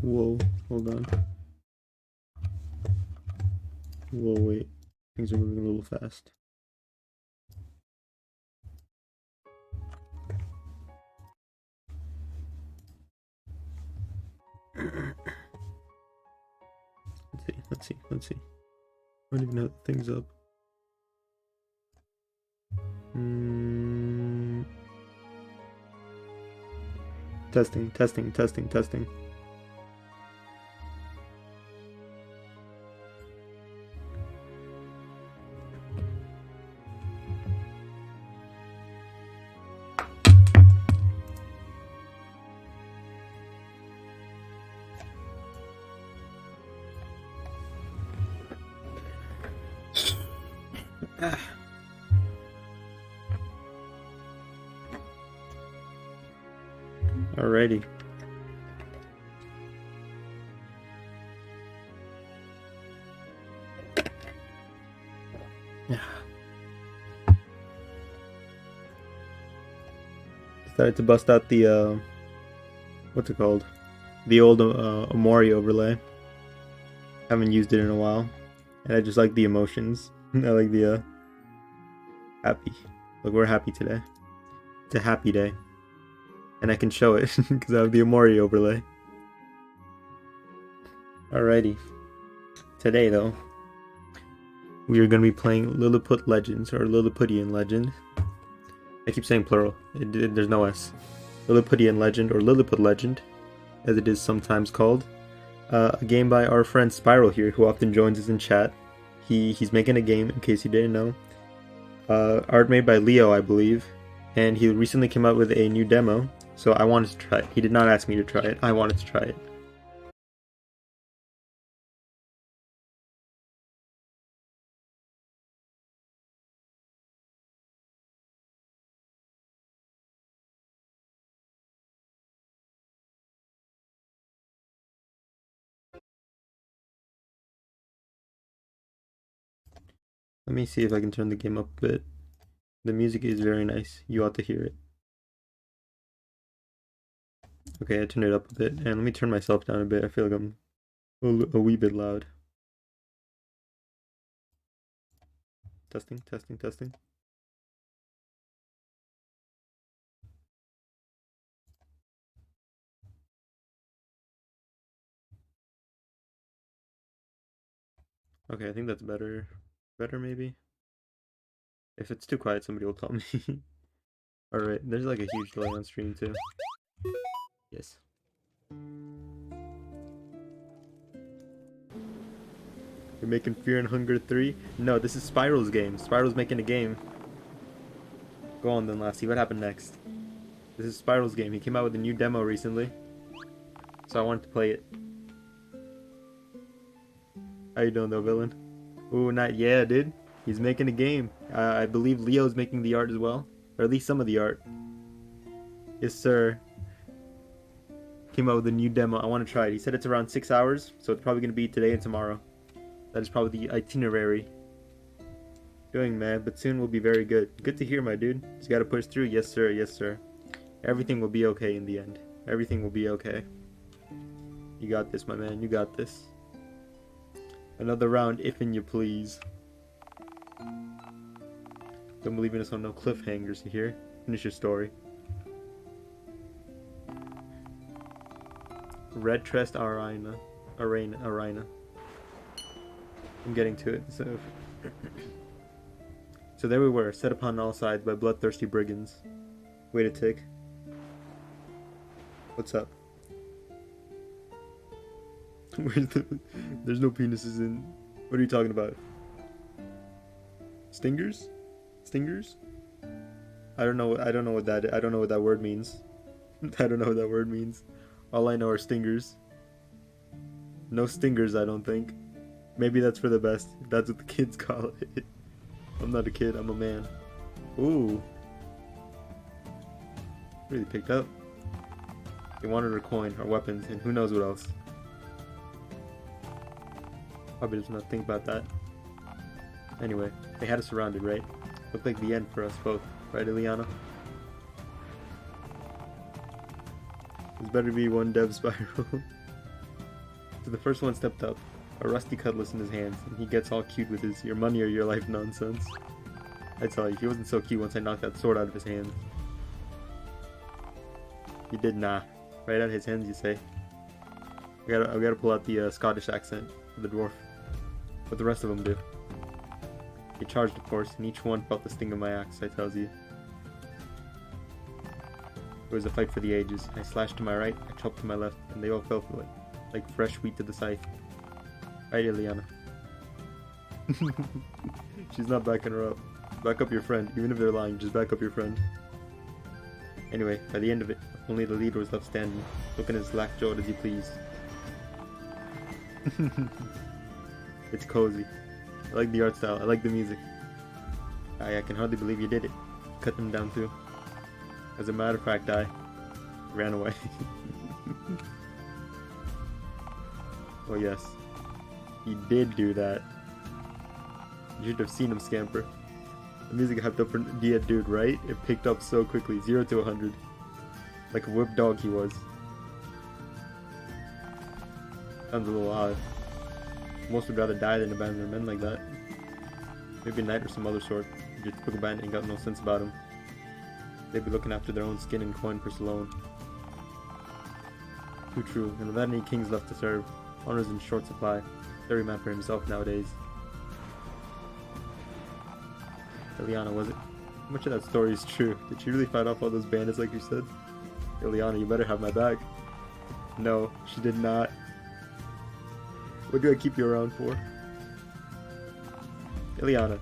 Whoa, hold on. Whoa, wait. Things are moving a little fast. Let's see. I don't even have things up. Testing. Alrighty. Decided to bust out the what's it called? The old Amori overlay. Haven't used it in a while, and I just like the emotions. I like the happy. Look, we're happy today. It's a happy day, and I can show it because I have the Amori overlay. Alrighty. Today, though, we are going to be playing Liliput Legends, or Liliputian Legend. I keep saying plural. There's no S. Liliputian Legend, or Liliput Legend, as it is sometimes called. A game by our friend Spiral here, who often joins us in chat. He's making a game, in case you didn't know. Art made by Leo, I believe. And he recently came out with a new demo, so I wanted to try it. He did not ask me to try it. I wanted to try it. Let me see if I can turn the game up a bit. The music is very nice. You ought to hear it. Okay, I turned it up a bit, and let me turn myself down a bit. I feel like I'm a wee bit loud. Testing. Okay, I think that's better. Better, maybe? If it's too quiet, somebody will tell me. Alright, there's like a huge delay on stream, too. Yes. You're making Fear and Hunger 3? No, this is Spiral's game. Spiral's making a game. Go on then, Lassie. What happened next? This is Spiral's game. He came out with a new demo recently, so I wanted to play it. How you doing though, villain? Ooh, not yeah, dude. He's making a game. I believe Leo's making the art as well, or at least some of the art. Yes, sir. Came out with a new demo. I want to try it. He said it's around 6 hours, so it's probably going to be today and tomorrow. That is probably the itinerary. Doing, man, but soon will be very good. Good to hear, my dude. Just gotta push through. Yes, sir. Yes, sir. Everything will be okay in the end. Everything will be okay. You got this, my man. You got this. Another round, if and you please. Don't believe in us on no cliffhangers here. Finish your story. Red Trest Arena. I'm getting to it, so... So there we were, set upon all sides by bloodthirsty brigands. Wait a tick. What's up? There's no penises in... What are you talking about? Stingers? Stingers? I don't know what that word means. I don't know what that word means. All I know are stingers. No stingers, I don't think. Maybe that's for the best. That's what the kids call it. I'm not a kid, I'm a man. Ooh. Really picked up. They wanted a coin, or weapons, and who knows what else. Probably does not think about that. Anyway, they had us surrounded, right? Looked like the end for us both, right, Ileana? There's better be one dev spiral. So the first one stepped up, a rusty cutlass in his hands, and he gets all cute with his "your money or your life" nonsense. I tell you, he wasn't so cute once I knocked that sword out of his hand. He did not. Right out of his hands, you say? I gotta pull out the Scottish accent for the dwarf. What the rest of them do. He charged, of course, and each one felt the sting of my axe, I tells you. It was a fight for the ages. I slashed to my right, I chopped to my left, and they all fell for it, like fresh wheat to the scythe. Right, Ileana. She's not backing her up. Back up your friend. Even if they're lying, just back up your friend. Anyway, by the end of it, only the leader was left standing, looking as slack-jawed as he pleased. It's cozy. I like the art style. I like the music. I can hardly believe you did it. Cut them down too. As a matter of fact, I ran away. Oh yes, he did do that. You should have seen him scamper. The music hyped up for Dia dude, right? It picked up so quickly, 0 to 100. Like a whipped dog he was. Sounds a little odd. Most would rather die than abandon their men like that. Maybe a knight or some other sort. Your typical bandit ain't got no sense about him. They'd be looking after their own skin and coin purse alone. Too true, and without any kings left to serve, honor's in short supply. Every man for himself nowadays. Ileana, was it? How much of that story is true? Did she really fight off all those bandits like you said? Ileana, you better have my back. No, she did not. What do I keep you around for? Ileana.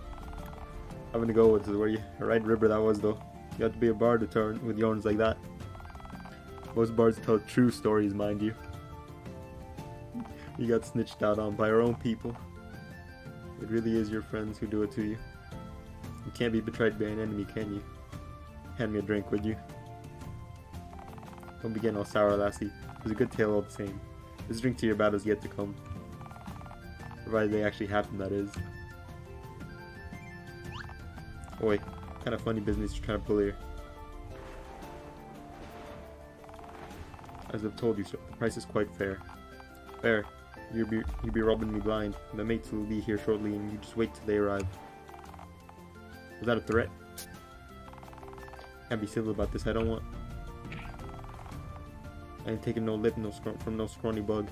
I'm gonna go with where you a right ribber that was though. You have to be a bard to turn with yarns like that. Most bards tell true stories, mind you. You got snitched out on by our own people. It really is your friends who do it to you. You can't be betrayed by an enemy, can you? Hand me a drink, would you? Don't be getting all sour, lassie. It's a good tale all the same. This drink to your battle's yet to come. Provided they actually happen, that is. Oi, what kind of funny business you're trying to pull here? As I've told you, sir, the price is quite fair. Fair. You'll be robbing me blind. The mates will be here shortly, and you just wait till they arrive. Was that a threat? Can't be civil about this. I don't want. I ain't taking no lip from no scrawny bug.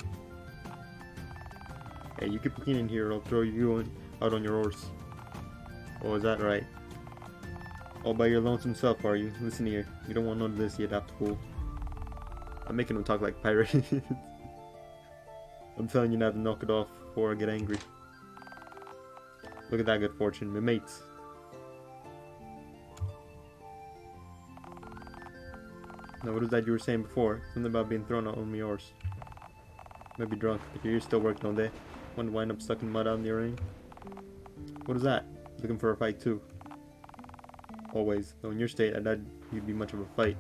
Hey, you keep looking in here, or I'll throw you out on your horse. Oh, is that right? All by your lonesome self, are you? Listen here. You don't want none of this, you daft fool. I'm making him talk like pirate. I'm telling you now to knock it off before I get angry. Look at that good fortune, my mates. Now what was that you were saying before? Something about being thrown out on my horse. Maybe drunk, but your ears still work, don't they? Want to wind up stuck in mud out in the rain? What is that? Looking for a fight too? Always. Though in your state, I doubt you'd be much of a fight.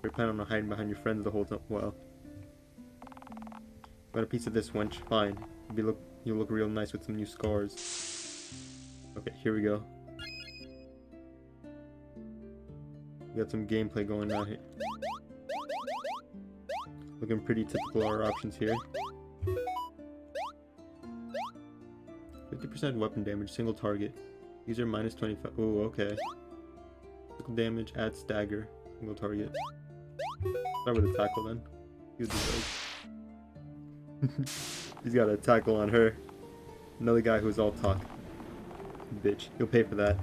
You're planning on hiding behind your friends the whole time. Well, got a piece of this, wench. Fine. You'll look real nice with some new scars. Okay, here we go. We got some gameplay going on here. Looking pretty typical our options here. 50% weapon damage, single target. User minus 25. Oh, okay. Critical damage, add stagger, single target. Start with a tackle then. Use the He's got a tackle on her. Another guy who's all talk. Bitch, you'll pay for that.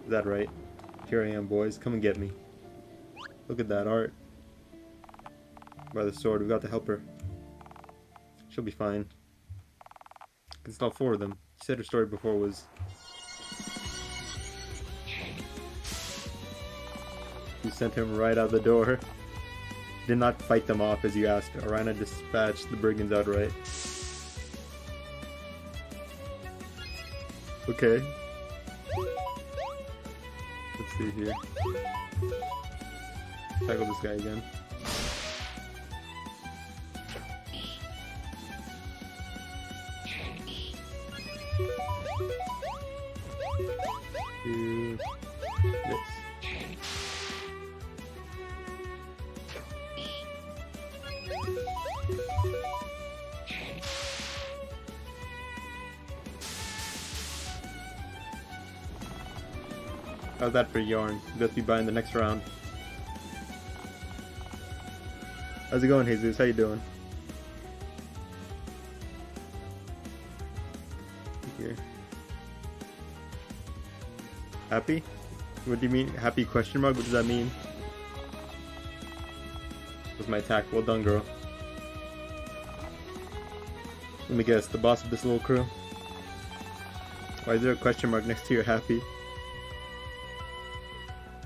Is that right? Here I am, boys. Come and get me. Look at that art. By the sword, we've got to help her. She'll be fine. Can stop 4 of them. She said her story before was... You sent him right out the door. Did not fight them off as you asked. Arana dispatched the brigands outright. Okay. Let's see here. Tackle this guy again. Do this. How's that for yarn? Let's be buying the next round. How's it going, Jesus? How you doing? Here. Happy? What do you mean? Happy question mark? What does that mean? Was my attack. Well done, girl. Let me guess, the boss of this little crew? Why is there a question mark next to your happy?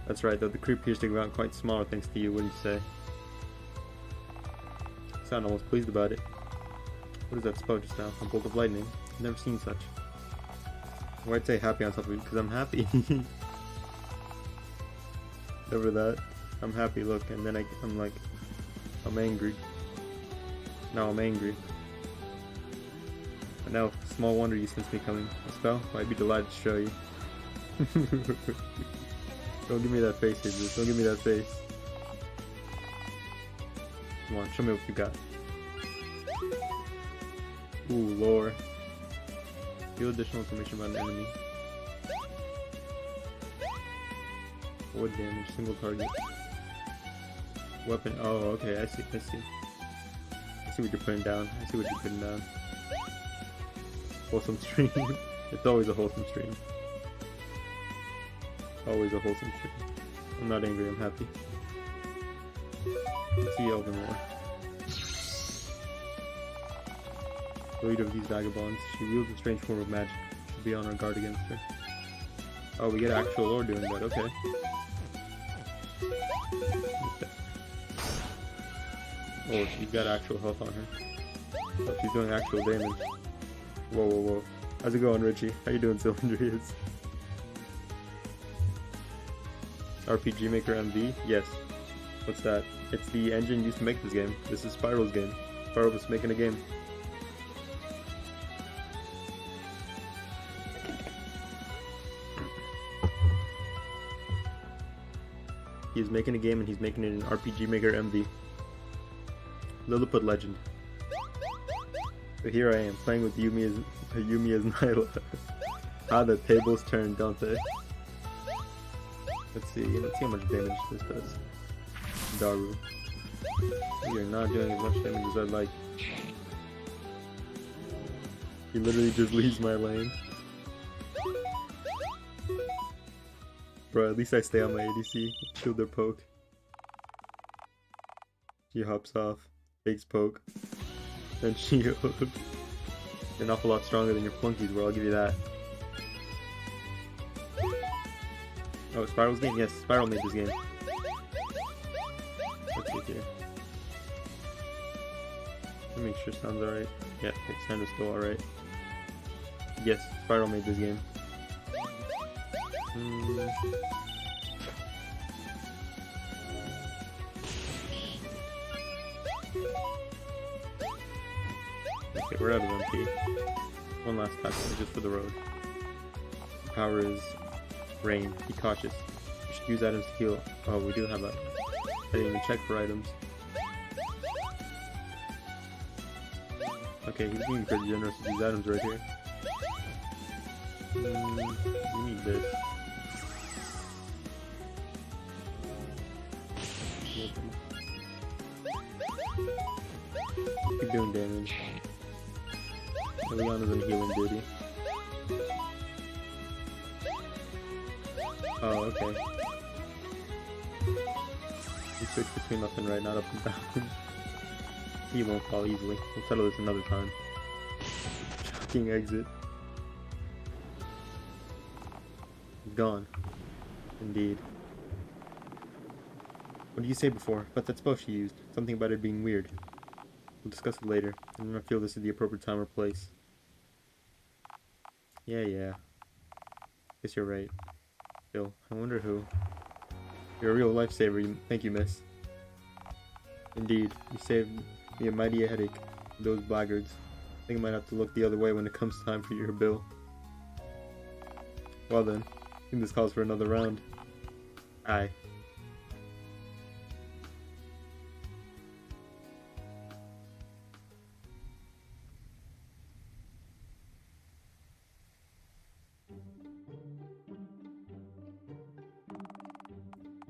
That's right, though, the crew appears to have gotten quite smaller thanks to you, wouldn't you say? You sound almost pleased about it. What is that spell just now? A bolt of lightning? I've never seen such. Why'd say happy on top of it? Because I'm happy. Over that. I'm happy, look, and then I'm like, I'm angry. Now I'm angry. But now, small wonder you sense me coming. A spell? I'd be delighted to show you. Don't give me that face, Jesus. Don't give me that face. Come on, show me what you got. Ooh, lore. Feel additional information about an enemy. What damage? Single target. Weapon. Oh, okay. I see. I see. I see what you're putting down. I see what you're putting down. Wholesome stream. It's always a wholesome stream. Always a wholesome stream. I'm not angry. I'm happy. Let's see Elven lore. The leader of these vagabonds. She wields a strange form of magic. Should be on our guard against her. Oh, we get actual lore doing that. Okay. Oh, she's got actual health on her. Oh, she's doing actual damage. Whoa, whoa, whoa. How's it going, Richie? How you doing, Cylindrius? RPG Maker MV? Yes. What's that? It's the engine used to make this game. This is Spiral's game. Spiral was making a game. He's making a game and he's making it in RPG Maker MV. Liliput Legend. So here I am, playing with Yumi as Nyla. How the tables turn, don't they? Let's see how much damage this does. Daru. You're not doing as much damage as I'd like. He literally just leaves my lane. Bro, at least I stay on my ADC. Shield or poke. She hops off. Takes poke. Then shield. You're an awful lot stronger than your flunkies, bro. I'll give you that. Oh, Spiral's game? Yes, Spiral made this game. Let's see here. Let me make sure sounds alright. Yeah, it sounds still alright. Yes, Spiral made this game. Okay, we're out of MP. One last time, just for the road. The power is rain. Be cautious. You should use items to heal. Oh, we do have that. I didn't even check for items. Okay, he's being pretty generous with these items right here. We need this. Keep doing damage. Leon is on healing duty. Oh, okay. You switch between left and right, not up and down. He won't fall easily. We'll settle this another time. Shocking exit. Gone. Indeed. What did you say before? But that spell she used. Something about it being weird. We'll discuss it later. I don't feel this is the appropriate time or place. Yeah. Guess you're right. Still, I wonder who. You're a real lifesaver. Thank you, miss. Indeed, you saved me a mighty headache. Those blackguards. I think I might have to look the other way when it comes time for your bill. Well then, I think this calls for another round. Aye.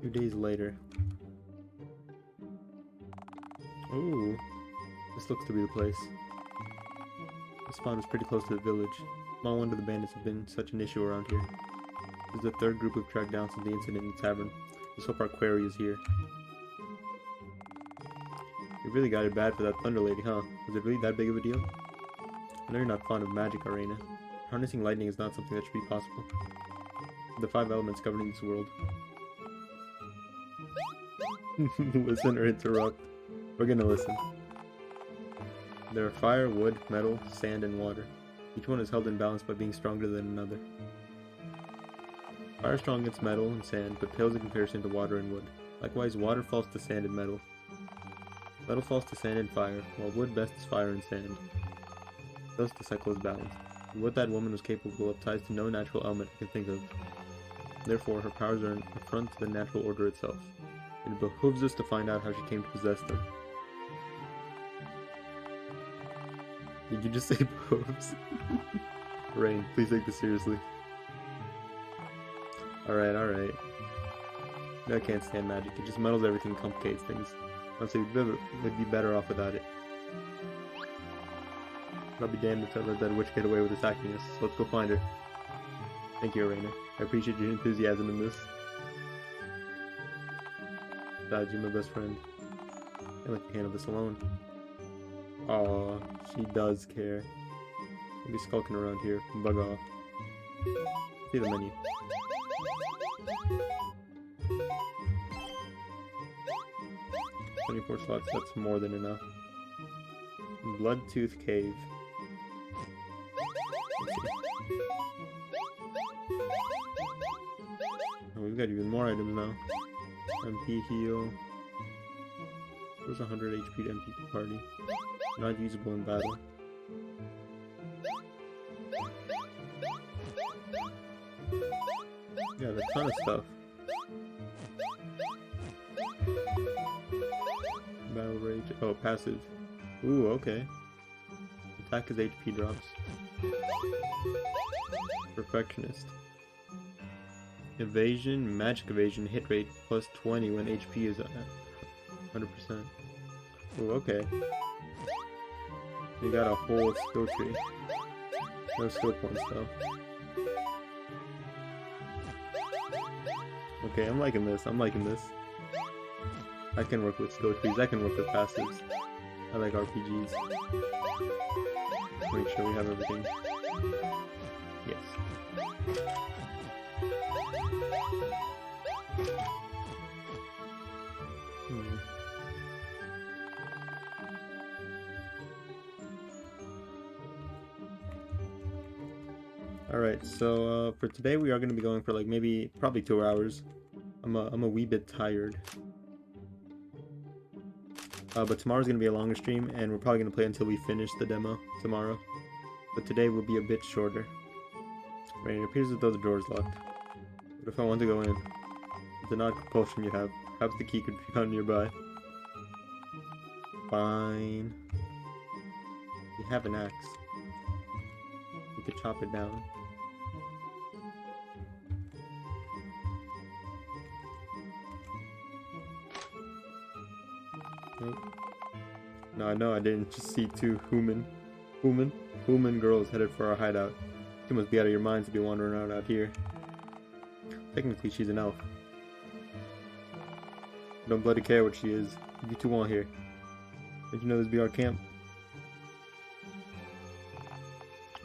2 days later. Ooh, this looks to be the place. The spawn was pretty close to the village. Small wonder the bandits have been such an issue around here. This is the third group we've tracked down since the incident in the tavern. Let's hope our quarry is here. You really got it bad for that Thunder Lady, huh? Was it really that big of a deal? I know you're not fond of magic, Arena. Harnessing lightning is not something that should be possible. The 5 elements governing this world. Listen or interrupt. We're gonna listen. There are fire, wood, metal, sand, and water. Each one is held in balance by being stronger than another. Fire is strong against metal and sand, but pales in comparison to water and wood. Likewise, water falls to sand and metal. Metal falls to sand and fire, while wood bests fire and sand. Thus the cycle is balanced. And what that woman was capable of ties to no natural element I can think of. Therefore, her powers are an affront to the natural order itself. It behooves us to find out how she came to possess them. Did you just say behooves? Rain, please take this seriously. Alright, alright. No, I can't stand magic. It just muddles everything and complicates things. Honestly, we'd be better off without it. I'll be damned if I let that witch get away with attacking us, so let's go find her. Thank you, Arena. I appreciate your enthusiasm in this. Besides, you're my best friend. I like to handle this alone. Aw, she does care. I'll be skulking around here. Bug off. See the menu. "24 slots, that's more than enough. Bloodtooth Cave. Oh, we've got even more items now. MP heal. There's 100 HP to MP party. Not usable in battle. Yeah, a ton of stuff. Battle rage. Oh, passive. Ooh, okay. Attack as HP drops. Perfectionist. Evasion, magic evasion, hit rate plus 20 when HP is at 100%. Ooh, okay. You got a whole skill tree. No skill points though. Okay, I'm liking this. I'm liking this. I can work with skill trees. I can work with passives. I like RPGs. Make sure we have everything. Yes. Alright, so for today we are going to be going for like probably 2 hours. I'm a wee bit tired. But tomorrow's going to be a longer stream, and we're probably going to play until we finish the demo tomorrow. But today will be a bit shorter. Right, it appears that those doors locked. What if I want to go in? With the odd compulsion you have, perhaps the key could be found nearby. Fine. We have an axe. We could chop it down. No, I didn't just see 2 human girls headed for our hideout. You must be out of your minds to be wandering around out here. Technically, she's an elf. I don't bloody care what she is. You two want here. Did you know this be our camp?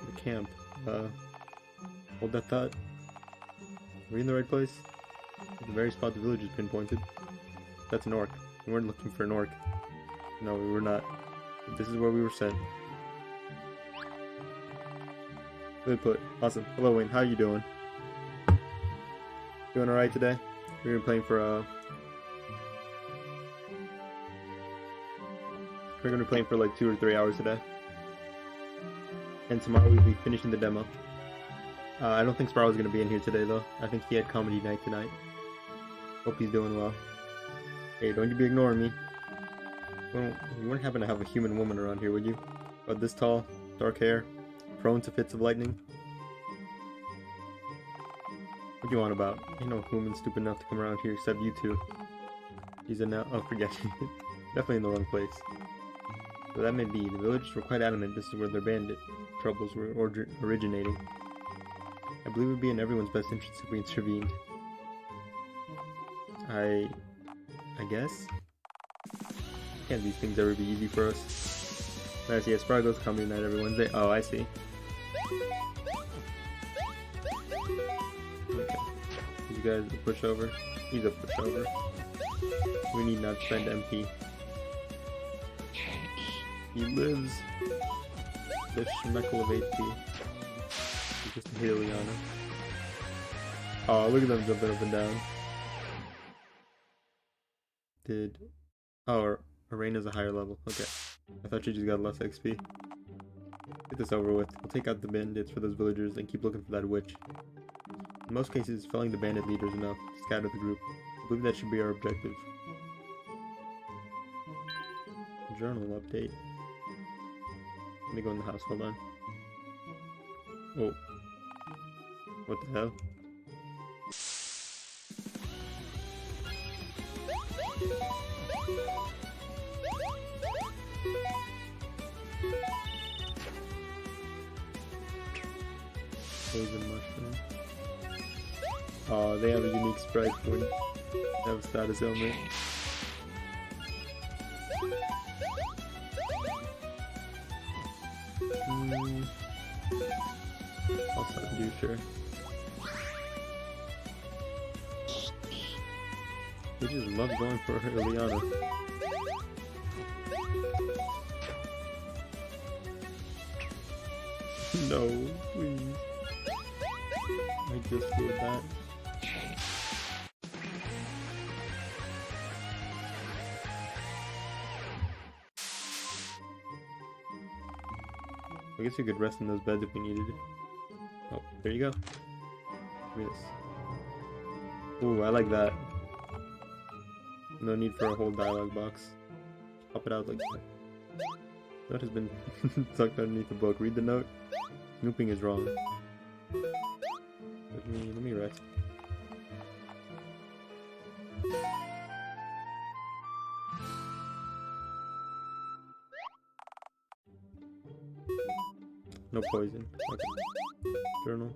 The camp. Hold that thought. Are we in the right place? The very spot the village is pinpointed. That's an orc. We weren't looking for an orc. No, we were not. But this is where we were sent. Liliput. Awesome. Hello, Wayne. How are you doing? Doing alright today? We're gonna be playing for We're gonna be playing for like 2 or 3 hours today. And tomorrow we'll be finishing the demo. I don't think Sparrow's gonna be in here today though. I think he had comedy night tonight. Hope he's doing well. Hey, don't you be ignoring me. Well, you wouldn't happen to have a human woman around here, would you? About this tall, dark hair, prone to fits of lightning? What do you want about? Ain't no human stupid enough to come around here except you two. He's a now. Oh, forget. Definitely in the wrong place. So that may be. The villagers were quite adamant this is where their bandit troubles were originating. I believe it would be in everyone's best interest if we intervened. I guess? Can't these things ever be easy for us? Nice, yeah, Spargle's coming night every Wednesday. Oh, I see. Okay. These guys a pushover. He's a pushover. We need not spend MP. He lives. The schmeckle of HP. He's just a Heliana. Oh, look at them jumping up and down. Oh, Arena's a higher level. Okay. I thought she just got less XP. Get this over with. We'll take out the bandits for those villagers and keep looking for that witch. In most cases, felling the bandit leader is enough to scatter the group. I believe that should be our objective. Journal update. Let me go in the house, hold on. Oh. What the hell? Poison mushroom. Oh, they have a unique sprite for you. They have a status ailment. Also do sure. He just loves going for Liliana. No, please. I just did that. I guess we could rest in those beds if we needed it. Oh, there you go. Give me this. Ooh, I like that. No need for a whole dialogue box. Pop it out like that. Note has been tucked underneath the book. Read the note. Snooping is wrong. Let me rest. No poison. Okay. Journal.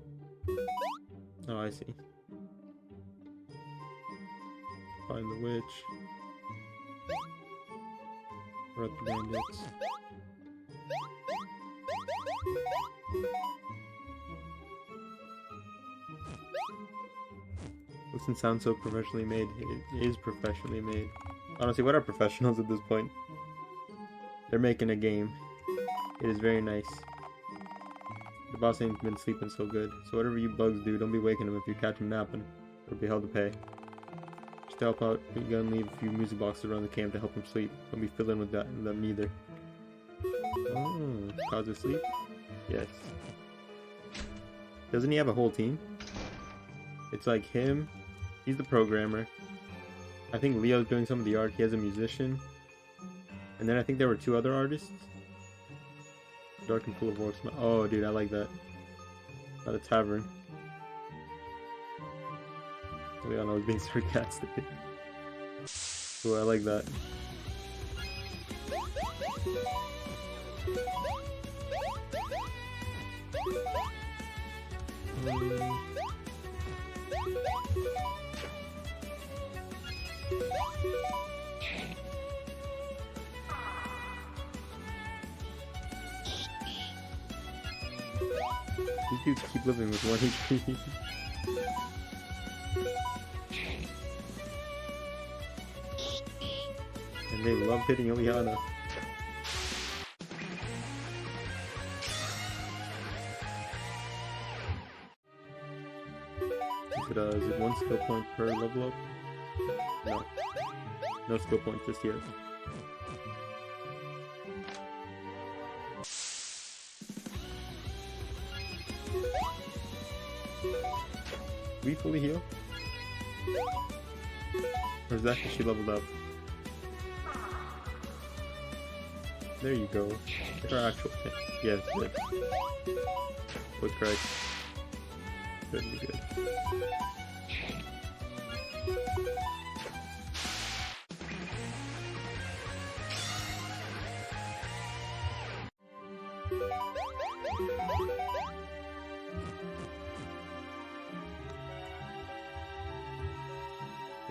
Oh, I see. Find the witch. We're at the bandits. Doesn't sound so professionally made. It is professionally made. Honestly, what are professionals at this point? They're making a game. It is very nice. The boss ain't been sleeping so good, so whatever you bugs do, don't be waking him if you catch him napping, or be held to pay. Just to help out, you gotta leave a few music boxes around the camp to help him sleep. Don't be fiddling with them neither. Oh, cause of sleep? Yes. Doesn't he have a whole team? It's like him, he's the programmer. I think Leo's doing some of the art, he has a musician. And then I think there were two other artists. Dark and full of orcs. Oh, dude, I like that. At a tavern. Leon, I was being sarcastic. Oh, I like that. These dudes keep living with 1 HP. And they love hitting Ileana. Is it 1 skill point per level up? No. No skill points just yet. We fully heal? Or is that because she leveled up? There you go. It's our actual thing. Yes, good. Was correct. Good, good.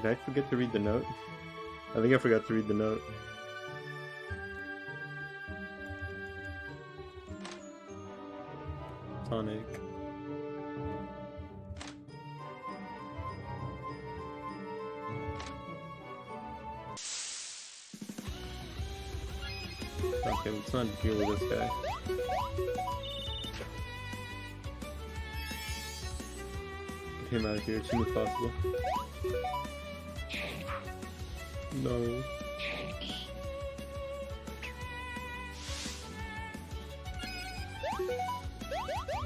Did I forget to read the note? I think I forgot to read the note. Sonic. Okay, let's not deal with this guy. Get him out of here as soon as possible. No.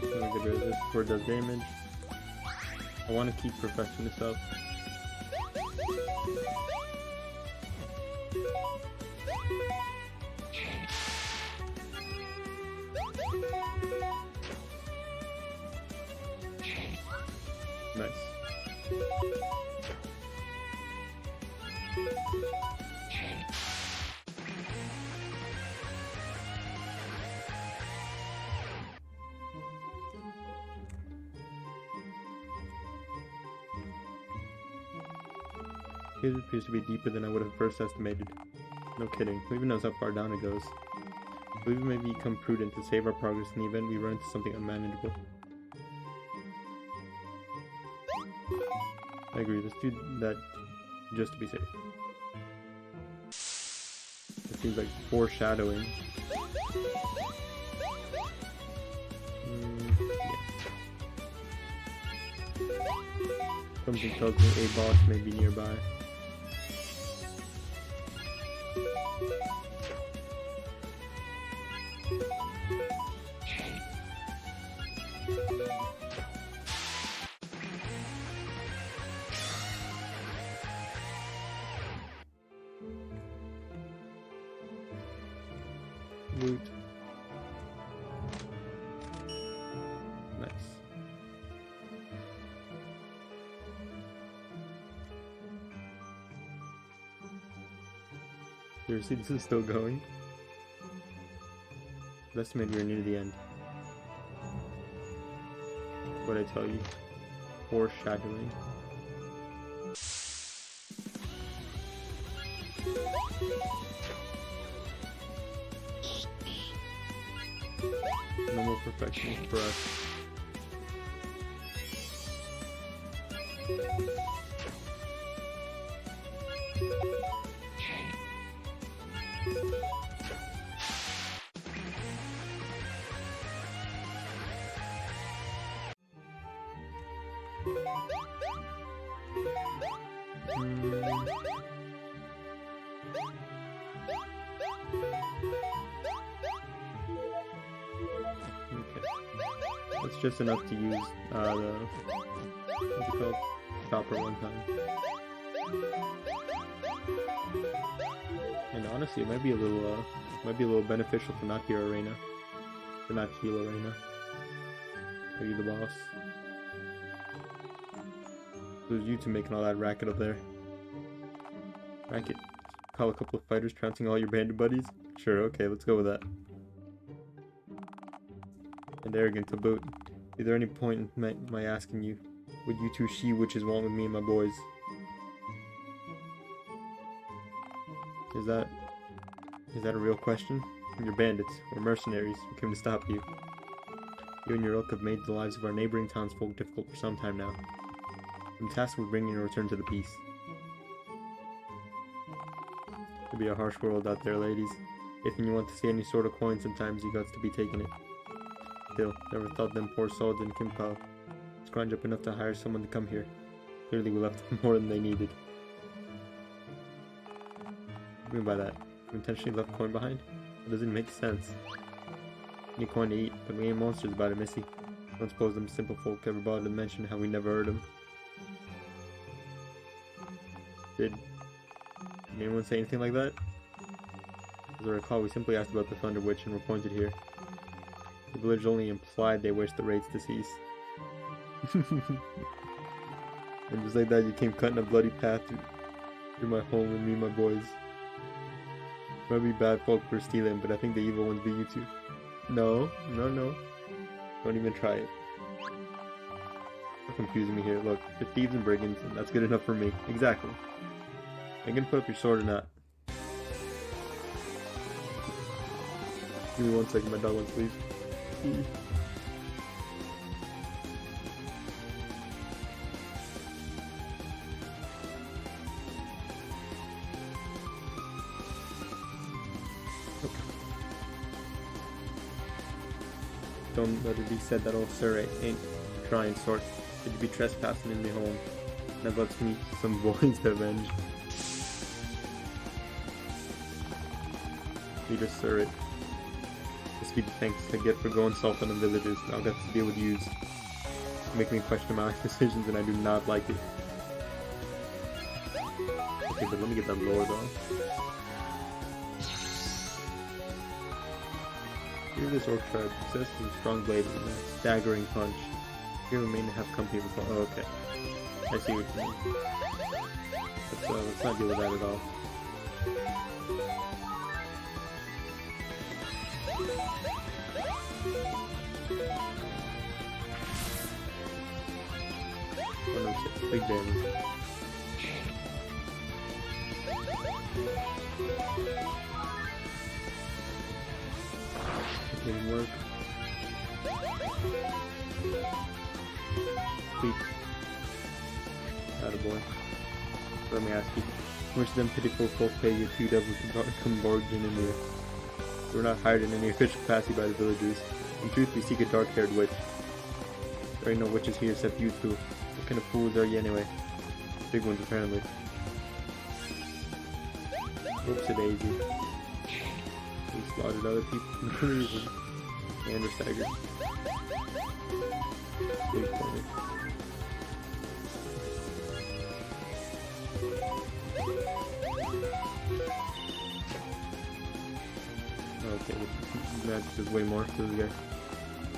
I'm gonna get rid of this before it does damage. I want to keep Perfectionist up. Nice. It appears to be deeper than I would have first estimated. No kidding. Who even knows how far down it goes? I believe it may become prudent to save our progress in the event we run into something unmanageable. I agree, let's do that just to be safe. It seems like foreshadowing. Yeah. Something tells me a boss may be nearby. Loot. Nice. Seriously, this is still going? Let's maybe we're near the end. What I tell you? Foreshadowing. No more perfection for us. It's just enough to use what's it called? Chopper one time. And honestly, it might be a little beneficial to not heal Arena. To not heal Arena. Are you the boss? It was you two making all that racket up there. Racket. Call a couple of fighters trouncing all your bandit buddies? Sure, okay, let's go with that. And arrogant to boot. Is there any point in my asking you, what you two she-witches want with me and my boys? Is that a real question? You're bandits, or mercenaries, we came to stop you. You and your ilk have made the lives of our neighboring townsfolk difficult for some time now. I'm tasked with bringing a return to the peace. It'll be a harsh world out there, ladies. If you want to see any sort of coin, sometimes you got to be taking it. Still, never thought them poor souls in Kimpao scrounge up enough to hire someone to come here. Clearly we left them more than they needed. What do you mean by that? We intentionally left coin behind? That doesn't make sense. Need coin to eat, but we ain't monsters about it, missy. Don't suppose them simple folk ever bothered to mention how we never heard them. Did anyone say anything like that? As I recall, we simply asked about the Thunder Witch and were pointed here. The village only implied they wished the raids to cease. And just like that, you came cutting a bloody path through my home and me and my boys. Might be bad folk for stealing, but I think the evil ones be you two. No. Don't even try it. confusing me here. Look, they're thieves and brigands, and that's good enough for me. Exactly. Are you gonna put up your sword or not? Give me 1 second, my dog wants to leave. Don't let it be said that old sir ain't trying sort. It'd be trespassing in my home. Now let's meet some boys to avenge. Leader sir it. This be the thanks I get for going south on the villages. Now I've got to deal with yous. Make me question my decisions and I do not like it. Okay, but let me get that lore though. Here this orc tribe possesses a strong blade and a staggering punch. Here remain to have company before. Oh, okay. I see what you mean. Let's not deal with that at all. Oh no, shit. Big damage. Didn't work. Sweet. Attaboy. Let me ask you. How much of them pitiful folk pay you 2 devils to come barging in here? We're not hired in any official capacity by the villagers. In truth, we seek a dark-haired witch. There ain't no witches here except you two. What kind of fools are you anyway? Big ones, apparently. Oopsie-daisy. We slaughtered other people for no reason. And we're staggered. Big corner. Okay, that is way more to this guy.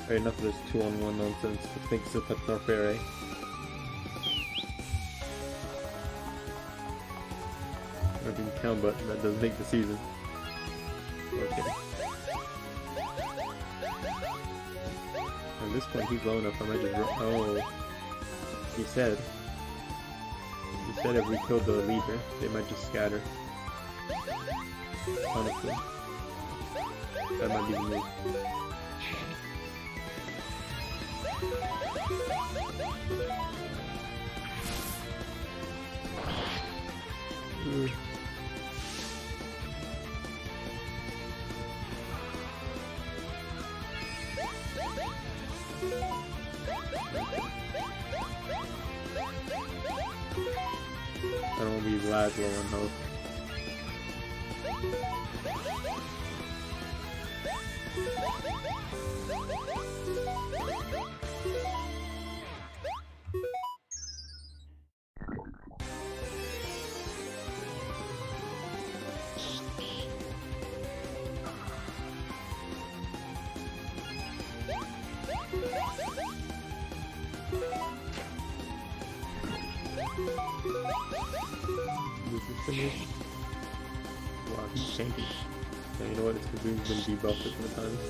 Alright, enough of this 2-on-1 nonsense. I think it's a touch more fair, eh? I didn't count, but that does make the season. Okay. At this point, he's low enough. I might just. Oh, he said if we killed the leader, they might just scatter. Honestly, that might be the move. I don't want to be last low on health. This is finished. Wow, he's tanky. Yeah, you know what? It's because we've been debuffed a ton of times.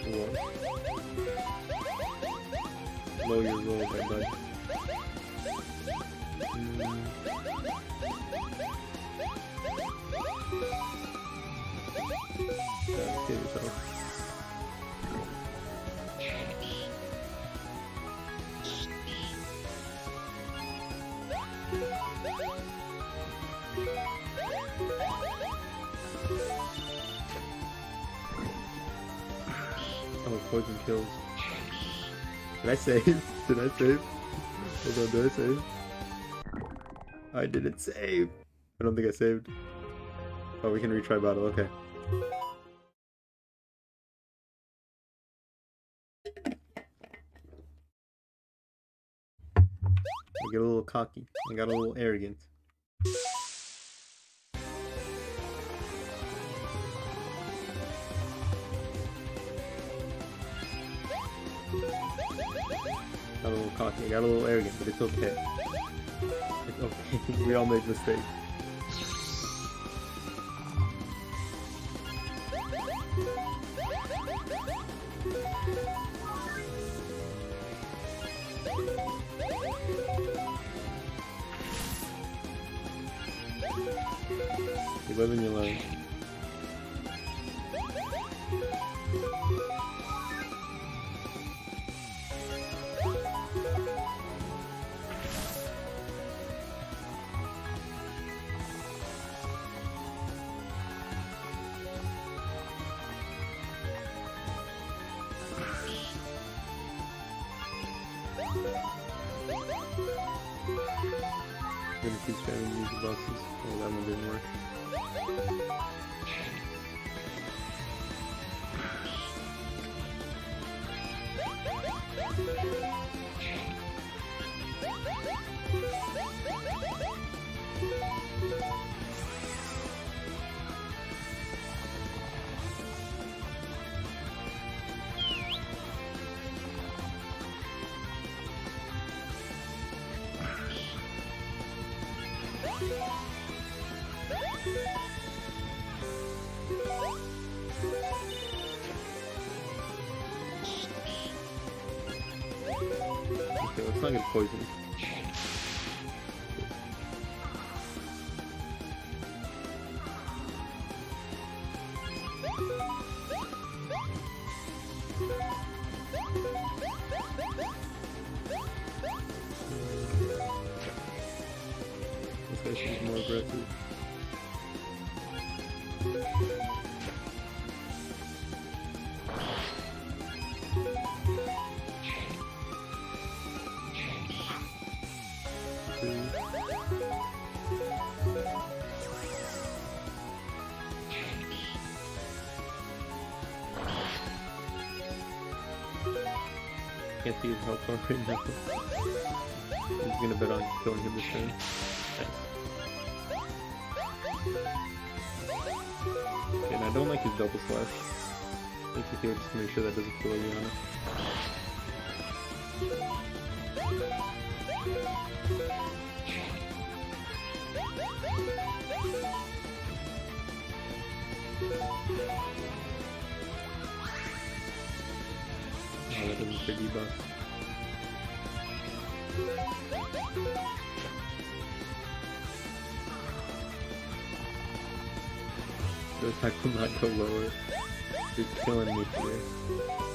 Whoa. Lower your roll, my bud. Kill yourself. Oh, poison kills. Did I save? Did I save? Hold on, did I save? I didn't save. I don't think I saved. Oh, we can retry battle, okay. I get a little cocky. I got a little arrogant. Got a little cocky, I got a little arrogant, but it's okay. It's okay, we all make mistakes. living your life. I'm gonna keep spamming these boxes. Oh, that one didn't work. Okay, let's not get poisoned. This guy seems more aggressive. Can't see his health bar right now. He's gonna bet on killing him this turn. Nice. Okay, and I don't like his double slash. Makes me feel just to make sure that doesn't kill Eliana. Oh, that doesn't take debuff. The attack will not go lower. You're killing me here.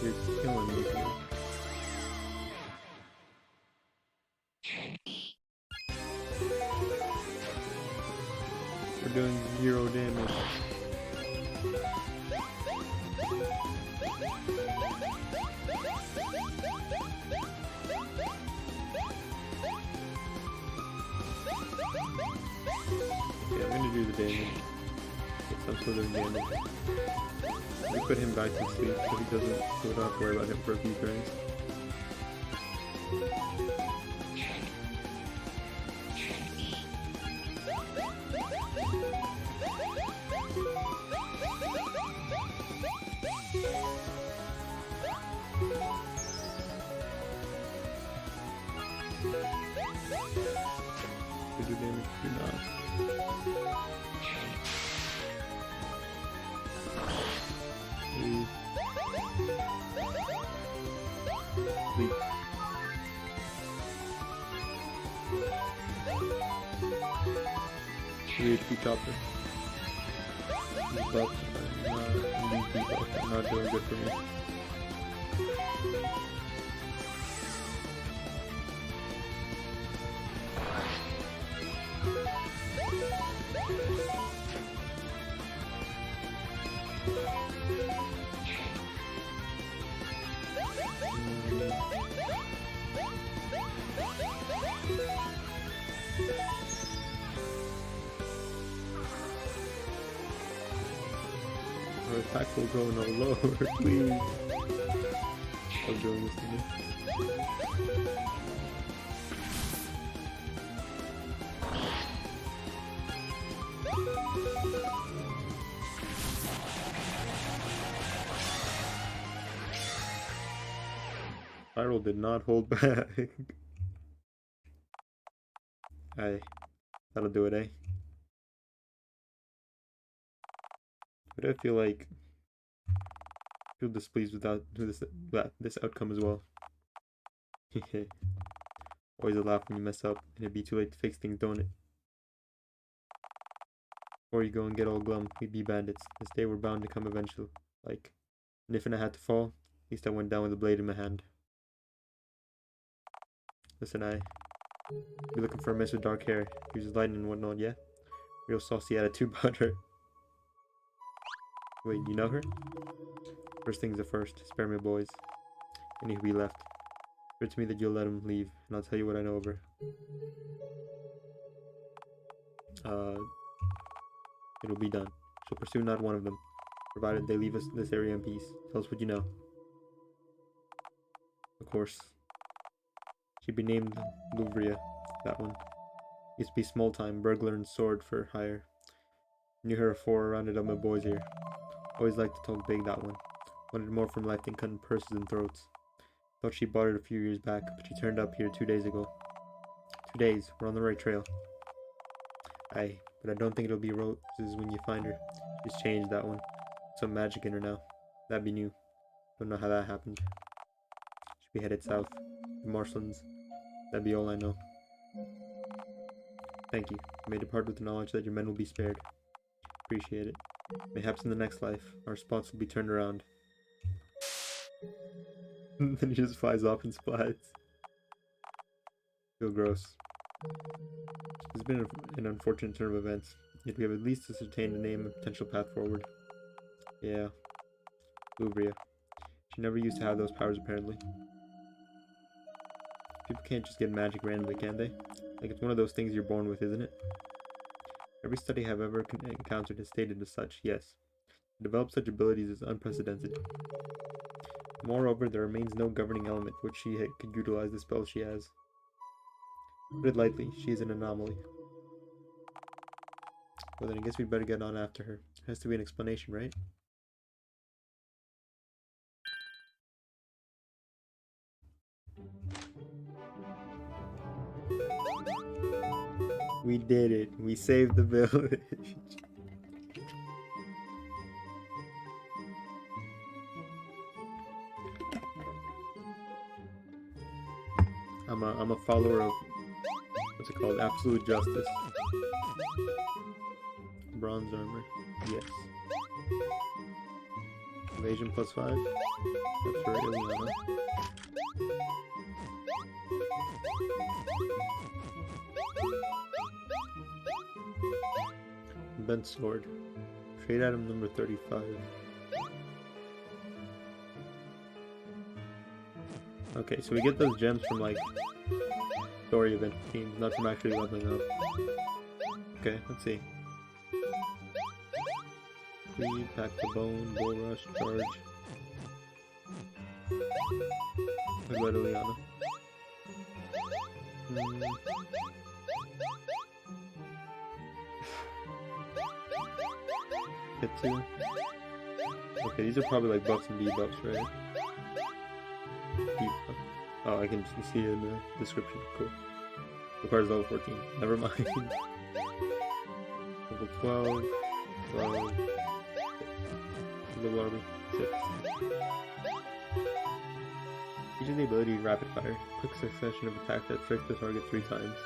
You're killing me here. We're doing 0 damage. Okay, I'm gonna do the damage. Get some sort of damage. We put him back to sleep so he doesn't, so we don't have to worry about him for a few turns. Did you damage? Do not. Please. Please. HP chopper. These buffs are not doing good for me. Our attack will go no lower, please. Stop doing this to me. Spiral did not hold back. Aye, that'll do it, eh? But I feel like I feel displeased with this outcome as well. Always a laugh when you mess up, and it'd be too late to fix things, don't it? Or you go and get all glum. We'd be bandits. This day we're bound to come eventually. Like, and if I had to fall, at least I went down with a blade in my hand. Listen, I be looking for a miss with dark hair. Uses lightning and whatnot, yeah? Real saucy attitude about her. Wait, you know her? First things the first. Spare me, boys. And he'll be left. Swear to me that you'll let him leave, and I'll tell you what I know of her. It'll be done. She'll pursue not one of them, provided they leave us this area in peace. Tell us what you know. Of course. She'd be named Luvria, that one. Used to be small time, burglar and sword for hire. Knew her afore, rounded up my boys here. Always liked to talk big, that one. Wanted more from life than cutting purses and throats. Thought she bought it a few years back, but she turned up here 2 days ago. 2 days, we're on the right trail. Aye, but I don't think it'll be roses when you find her. She's changed, that one. Some magic in her now. That'd be new. Don't know how that happened. Should be headed south. The marshlands. That'd be all I know. Thank you. You may depart with the knowledge that your men will be spared. Appreciate it. Mayhaps in the next life, our spots will be turned around. Then he just flies off and splats. Feel gross. It's been an unfortunate turn of events, yet we have at least ascertained a name and potential path forward. Yeah. Luvria. She never used to have those powers, apparently. People can't just get magic randomly, can they? Like, it's one of those things you're born with, isn't it? Every study I've ever encountered has stated as such, yes. To develop such abilities is unprecedented. Moreover, there remains no governing element which she could utilize the spells she has. Put it lightly, she is an anomaly. Well then I guess we'd better get on after her. There has to be an explanation, right? We did it. We saved the village. I'm a follower of, what's it called? Absolute justice. Bronze armor. Yes. Evasion +5. That's for Ileana. Bent sword. Trade item number 35. Okay, so we get those gems from like story event themes, not from actually leveling up. Okay, let's see. Speed, pack the bone, bull rush, charge. What about Ileana? Hit 2. Okay, these are probably like buffs and debuffs, right? Oh, I can see it in the description. Cool. Requires level 14. Never mind. Level 12. 12. Level are we? 6. Features the ability Rapid Fire. Quick succession of attacks that strikes the target 3 times.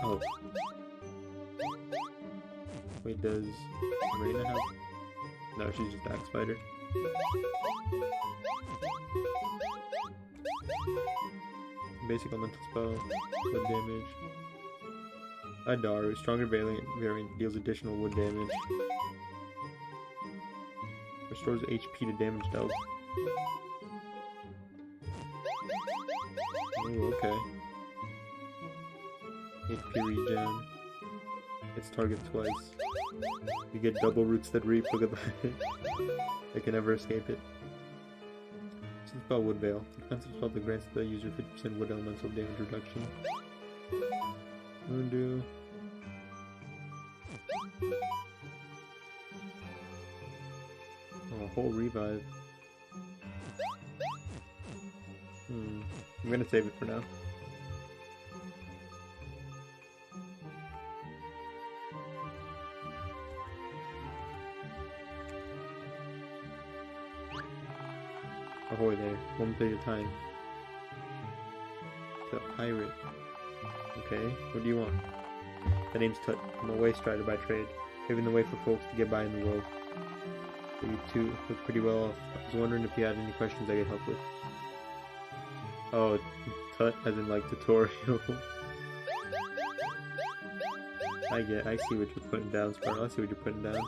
Oh. Wait, does Marina have... No, she's just Axe Fighter. Basic elemental spell, wood damage. Idaru, stronger variant, deals additional wood damage. Restores HP to damage dealt. Ooh, okay. HP regen. Hits target twice. You get double roots that reap, look at that. They can never escape it. This is spell Wood Veil. Defensive spell that grants the user 50% wood elemental damage reduction. Undo. Oh, a whole revive. I'm gonna save it for now. Ahoy there, one play at a time. The pirate. Okay, what do you want? The name's Tut. I'm a waste strider by trade, paving the way for folks to get by in the world. So you two look pretty well off. I was wondering if you had any questions I could help with. Oh, Tut as in like tutorial. I see what you're putting down, Sparrow. I see what you're putting down.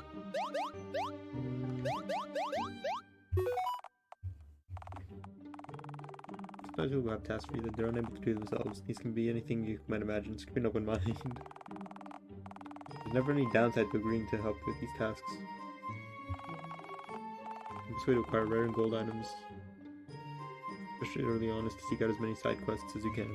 Sometimes people have tasks for you that they're unable to do themselves. These can be anything you might imagine, so keep an open mind. There's never any downside to agreeing to help with these tasks. The best way to acquire rare and gold items, especially early on, is to seek out as many side quests as you can.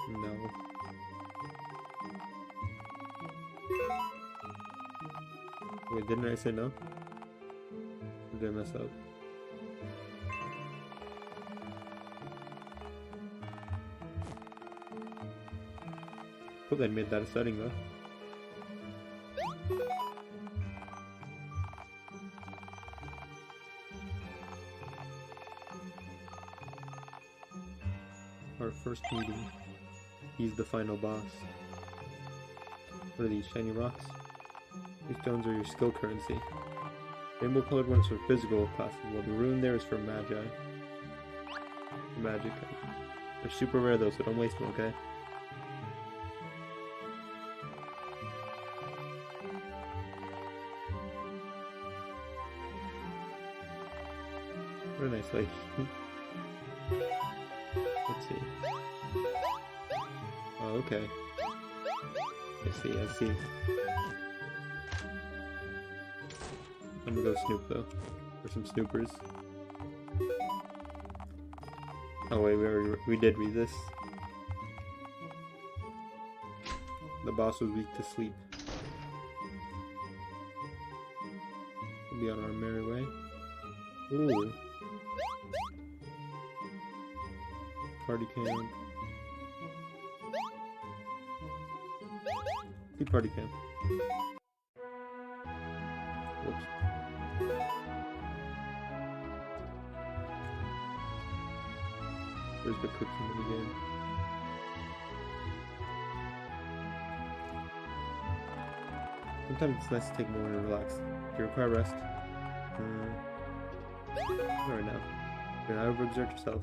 No. Wait, didn't I say no? Or did I mess up? Hope I made that a setting though. Our first meeting. He's the final boss. What are these, shiny rocks? These stones are your skill currency. Rainbow colored ones for physical classes, while the rune there is for magi. For magic. They're super rare though, so don't waste them, okay? What a nice lady. Let's see. Oh, okay. I see. I'm gonna go snoop though. For some snoopers. Oh wait, we did read this. The boss was weak to sleep. We'll be on our merry way. Ooh. Party camp. Party camp. Whoops. Where's the cooking mini game? Sometimes it's nice to take a moment and relax. Do you require rest? Not right now. Do not overexert yourself.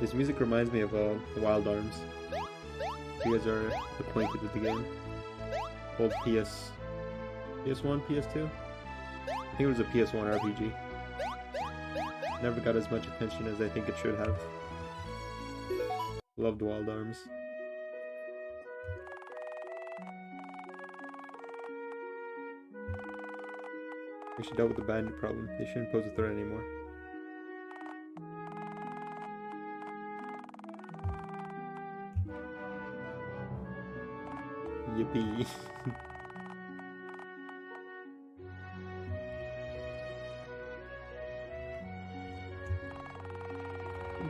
This music reminds me of Wild Arms. You guys are acquainted with the game. Old PS1, PS2? I think it was a PS1 RPG. Never got as much attention as I think it should have. Loved Wild Arms. We should deal with the bandit problem. They shouldn't pose a threat anymore. Yippee.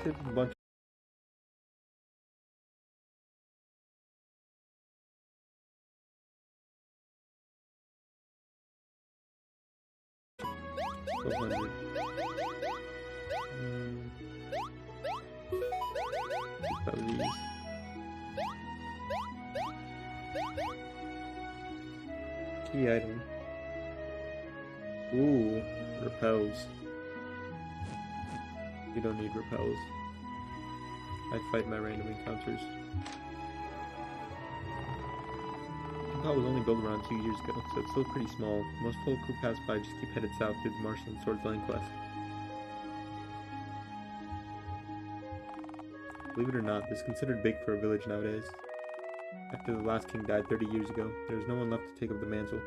A bunch. Key item. Ooh, repels. You don't need repels. I fight my random encounters. That was only built around 2 years ago, so it's still pretty small. Most folk who pass by just keep headed south through the Marshland Swordsline quest. Believe it or not, this is considered big for a village nowadays. After the last king died 30 years ago, there was no one left to take up the mantle.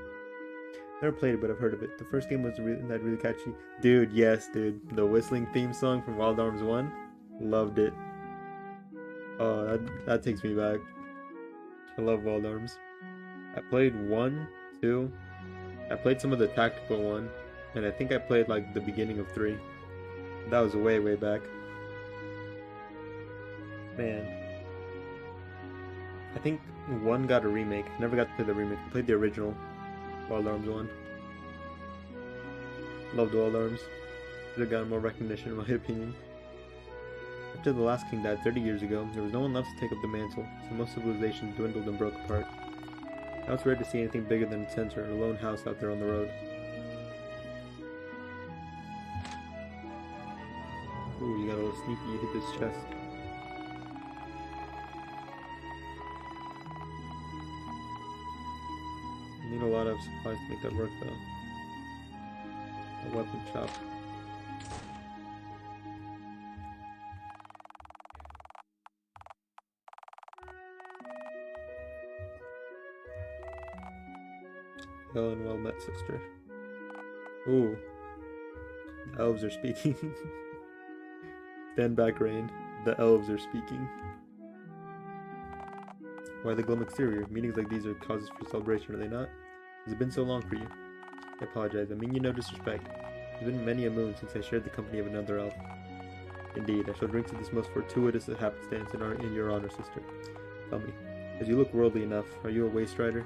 Never played it, but I've heard of it. The first game was really catchy. Dude, yes, dude. The whistling theme song from Wild Arms 1. Loved it. Oh, that takes me back. I love Wild Arms. I played 1, 2. I played some of the tactical 1. And I think I played like the beginning of 3. That was way back. Man. I think one got a remake. Never got to play the remake. I played the original Wild Arms one. Loved Wild Arms. Should have gotten more recognition in my opinion. After the last king died 30 years ago, there was no one left to take up the mantle, so most civilizations dwindled and broke apart. Now it's rare to see anything bigger than its center, a lone house out there on the road. Ooh, you got a little sneaky, you hit this chest. You need a lot of supplies to make that work though. A weapon shop. Well and well met, sister. Ooh. The elves are speaking. Stand back, Rain. The elves are speaking. Why the glum exterior? Meetings like these are causes for celebration, are they not? Has it been so long for you? I apologize. I mean you no disrespect. It's been many a moon since I shared the company of another elf. Indeed, I shall drink to this most fortuitous happenstance in your honor, sister. Tell me, as you look worldly enough, are you a waste rider?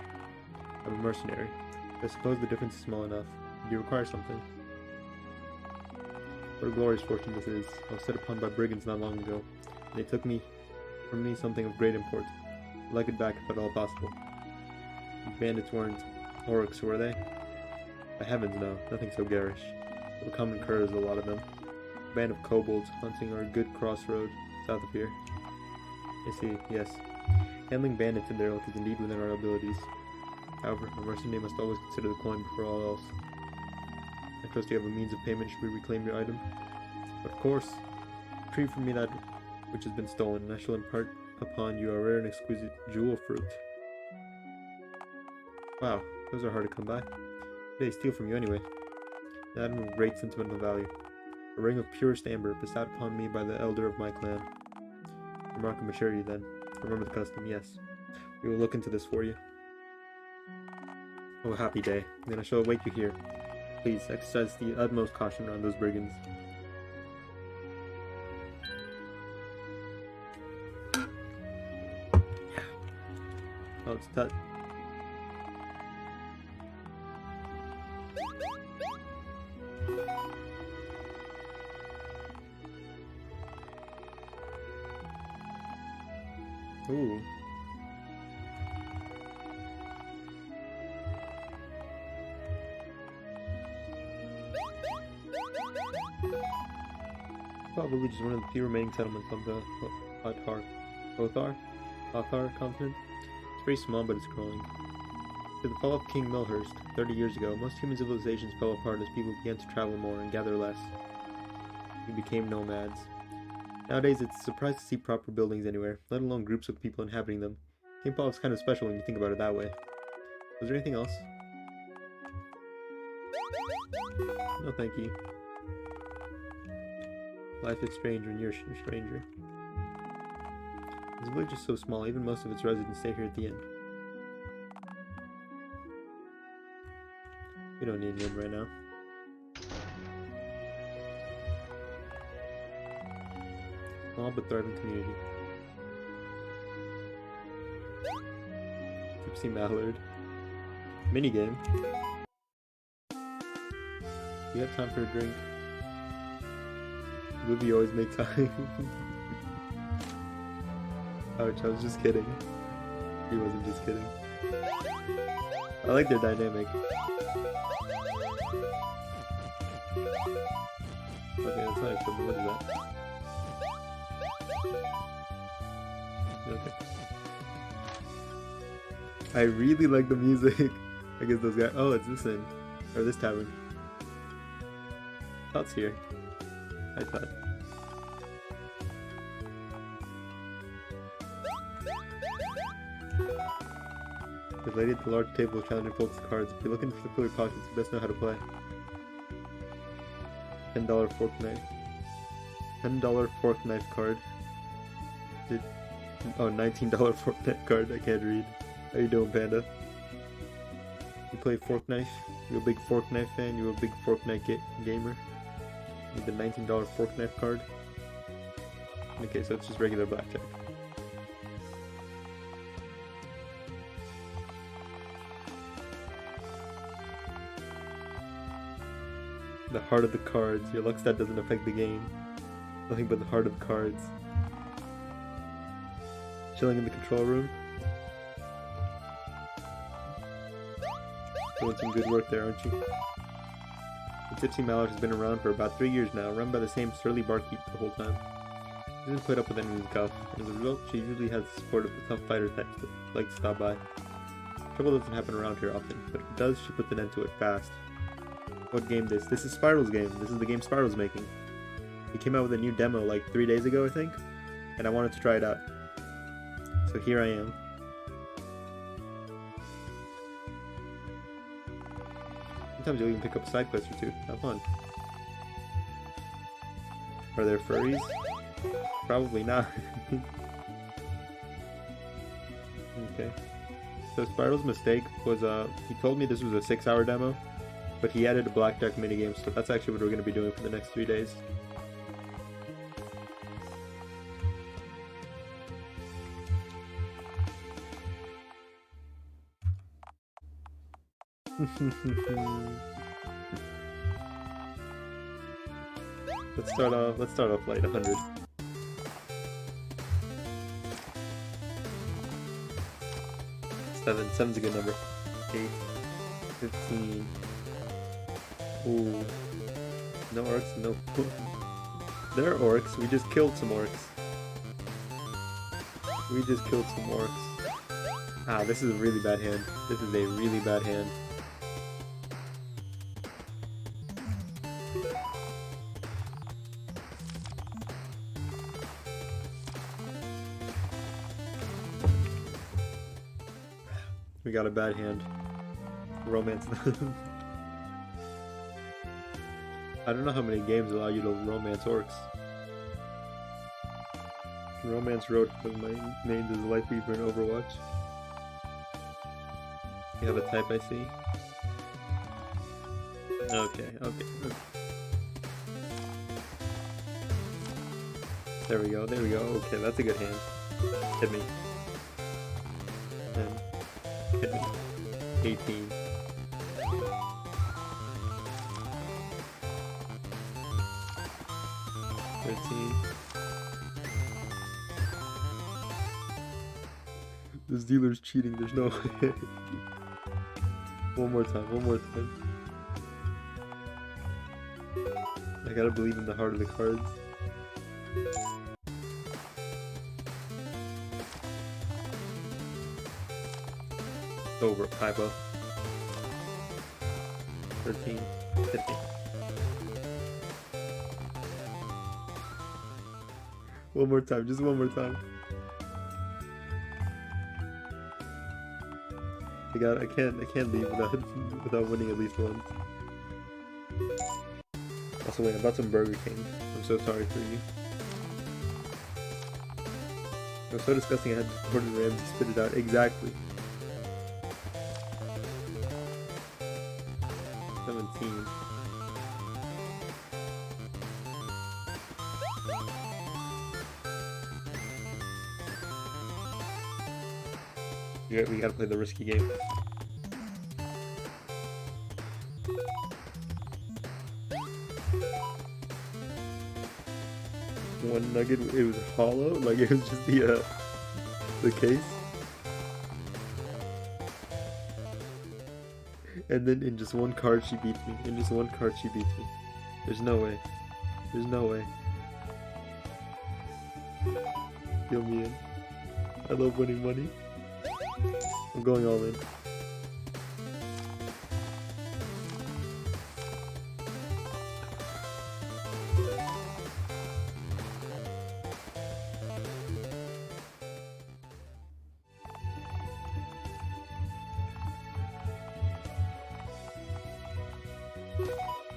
I'm a mercenary. I suppose the difference is small enough. Do you require something? What a glorious fortune this is. I was set upon by brigands not long ago, and they took from me something of great import. I'd like it back if at all possible. These bandits weren't orcs, were they? By heavens, no. Nothing so garish. There were common curs, a lot of them. A band of kobolds hunting our good crossroad south of here. I see, yes. Handling bandits in their ilk is indeed within our abilities. However, a mercenary must always consider the coin before all else. I trust you have a means of payment should we reclaim your item. But of course, retrieve from me that which has been stolen, and I shall impart upon you a rare and exquisite jewel fruit. Wow, those are hard to come by. They steal from you anyway. An item of great sentimental value. A ring of purest amber bestowed upon me by the elder of my clan. A mark of maturity then. Remember the custom, yes. We will look into this for you. Oh, happy day. Then I shall await you here. Please, exercise the utmost caution around those brigands. Oh, it's that. Ooh. Probably just one of the few remaining settlements on the Othar continent. It's very small, but it's growing. After the fall of King Milhurst 30 years ago, most human civilizations fell apart as people began to travel more and gather less. We became nomads. Nowadays, it's a surprise to see proper buildings anywhere, let alone groups of people inhabiting them. King Paul is kind of special when you think about it that way. Was there anything else? No, thank you. Life is strange when you're a stranger. This village is so small, even most of its residents stay here at the inn. We don't need an inn right now. Small but thriving community. Gypsy Mallard. Minigame. You have time for a drink. Ruby always make time. Ouch, I was just kidding. He wasn't just kidding. I like their dynamic. Okay, that's not equipment. What is that? Okay. I really like the music. I guess those guys. Oh, it's this inn. Or this tavern. Todd's here. Hi, Todd. The lady at the large table is challenging folks with cards. If you're looking to fill your pockets, you best know how to play. $10 fork knife. $10 fork knife card. Oh, $19 fork knife card. I can't read. How you doing, Panda? You play fork knife? You a big fork knife fan? You a big fork knife gamer? Need the $19 fork knife card? Okay, so it's just regular blackjack. The heart of the cards. Your luck stat doesn't affect the game. Nothing but the heart of the cards. Chilling in the control room. Doing some good work there, aren't you? The Tipsy Mallard has been around for about 3 years now, run by the same surly barkeep the whole time. She doesn't put up with anyone's guff, and as a result, she usually has the support of the tough fighter types that like to stop by. Trouble doesn't happen around here often, but if it does, she puts an end to it fast. What game this? This is Spiral's game. This is the game Spiral's making. He came out with a new demo like 3 days ago, I think, and I wanted to try it out. So here I am. Sometimes you'll even pick up a side quest or two. Have fun. Are there furries? Probably not. Okay. So Spiral's mistake was he told me this was a 6-hour demo, but he added a blackjack minigame, so that's actually what we're going to be doing for the next 3 days. Let's start off light, 100. Seven's a good number. 8, 15. Ooh. No orcs, no. There are orcs, we just killed some orcs. Ah, this is a really bad hand. This is a really bad hand. We got a bad hand. Romance. I don't know how many games allow you to romance orcs. Romance Road was my main as a life weaver in Overwatch. You have a type, I see. Okay. There we go. Okay, that's a good hand. Hit me. 10. Hit me. 18. This dealer's cheating, there's no way. One more time. I gotta believe in the heart of the cards. Over, hypo. 13, 15. One more time, just one more time. I can't leave without winning at least once. Also, wait, I bought some Burger King. I'm so sorry for you. It was so disgusting I had to order Ramsay spit it out. Exactly. 17. We gotta play the risky game. One nugget, it was hollow, like it was just the case. And then in just one card she beats me. There's no way. Kill me in. I love winning money. I'm going all in.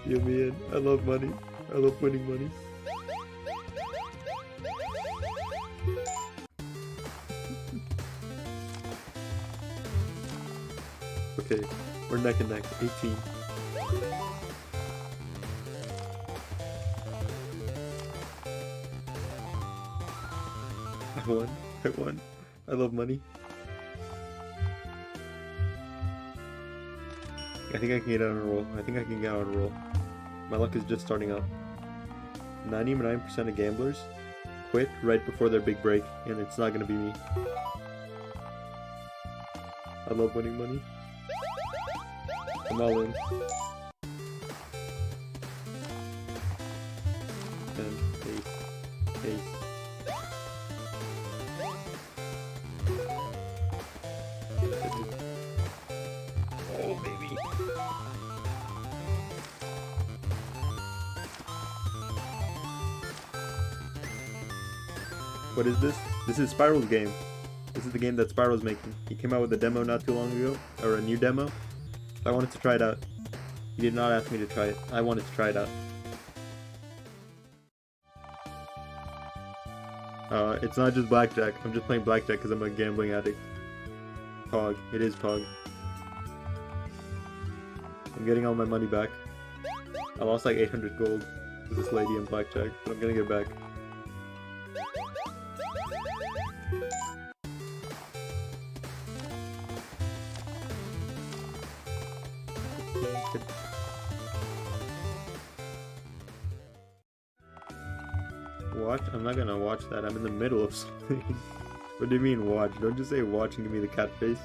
Kill me in. I love money. I love winning money. Okay, we're neck and neck. 18. I won. I love money. I think I can get on a roll. My luck is just starting up. 99% of gamblers quit right before their big break, and it's not gonna be me. I love winning money. I'm all in. 10, ace. Oh, baby. What is this? This is Spiral's game. This is the game that Spiral's making. He came out with a demo not too long ago, or a new demo. I wanted to try it out. He did not ask me to try it. I wanted to try it out. It's not just blackjack. I'm just playing blackjack because I'm a gambling addict. Pog. It is Pog. I'm getting all my money back. I lost like 800 gold to this lady in blackjack, but I'm gonna get back. Watch? I'm not gonna watch that. I'm in the middle of something. What do you mean watch? Don't just say watch and give me the cat face.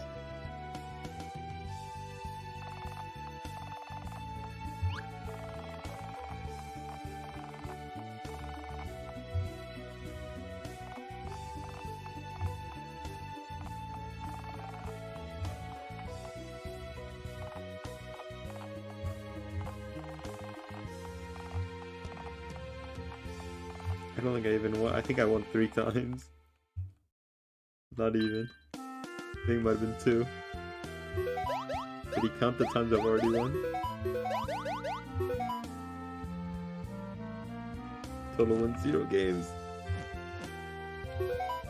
I don't think I even won. I think I won 3 times. Not even. I think it might have been 2. Did he count the times I've already won? Total win 0 games.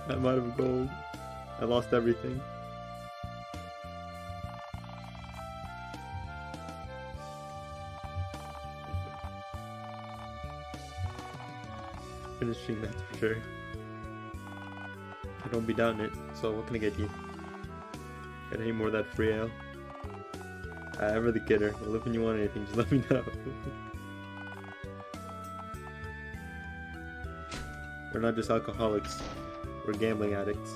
I'm out of gold. I lost everything. Finishing, that's for sure. I don't be down it, so what can I get you? Got any more of that free ale? I'm really kidder. Well, if you want anything, just let me know. We're not just alcoholics, we're gambling addicts.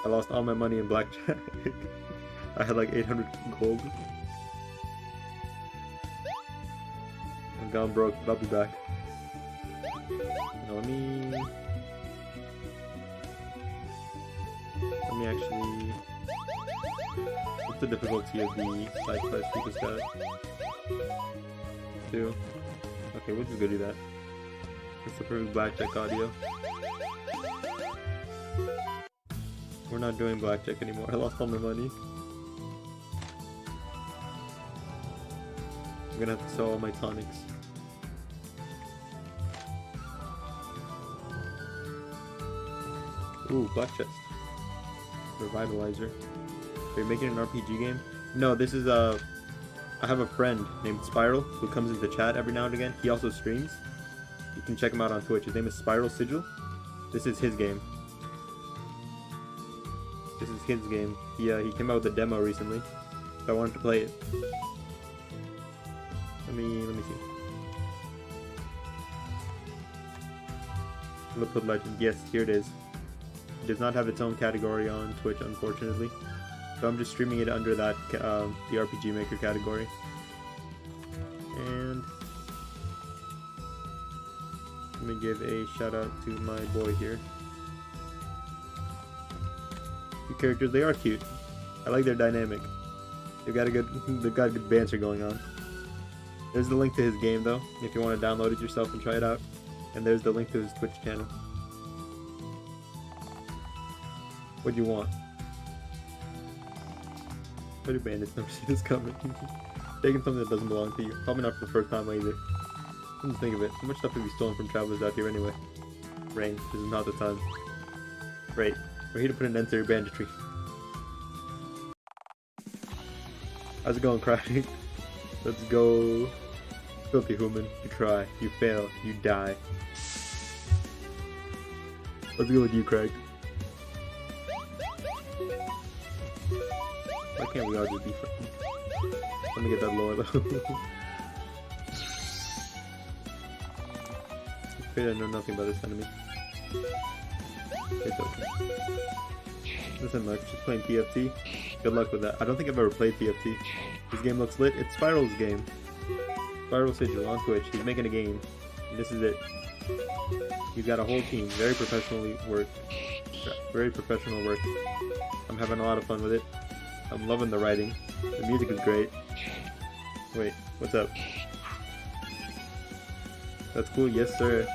I lost all my money in blackjack. I had like 800 gold. I'm gone broke, but I'll be back. Now let me actually... What's the difficulty of the side quest we just got? 2. Okay, we'll just go do that. It's the perfect blackjack audio. We're not doing blackjack anymore. I lost all my money. I'm gonna have to sell all my tonics. Ooh, black chest. Revitalizer. Are you making an RPG game? No, this is I have a friend named Spiral who comes into chat every now and again. He also streams. You can check him out on Twitch. His name is Spiral Sigil. This is his game. This is his game. He came out with a demo recently, so I wanted to play it. Let me see. Liliput Legend. Yes, here it is. It does not have its own category on Twitch, unfortunately. So I'm just streaming it under that, the RPG Maker category. And let me give a shout out to my boy here. Two characters, they are cute. I like their dynamic. They've got good banter going on. There's the link to his game though, if you want to download it yourself and try it out. And there's the link to his Twitch channel. What do you want? Why do bandits never see this coming? Taking something that doesn't belong to you. Probably not for the first time either. Come to think of it, how much stuff have we stolen from travelers out here anyway? Rain, this is not the time. Right, we're here to put an end to your banditry. How's it going, Craig? Let's go. Filthy human, you try, you fail, you die. Let's go with you, Craig. Why can't we all just be friends? Let me get that lore though. Afraid I know nothing about this enemy. It's okay. Nothing much, just playing TFT. Good luck with that. I don't think I've ever played TFT. This game looks lit. It's Spiral's game. Spiral Sigil on Twitch. He's making a game. And this is it. He's got a whole team. Very professionally worked. Very professional work. I'm having a lot of fun with it. I'm loving the writing. The music is great. Wait, what's up? That's cool, yes sir.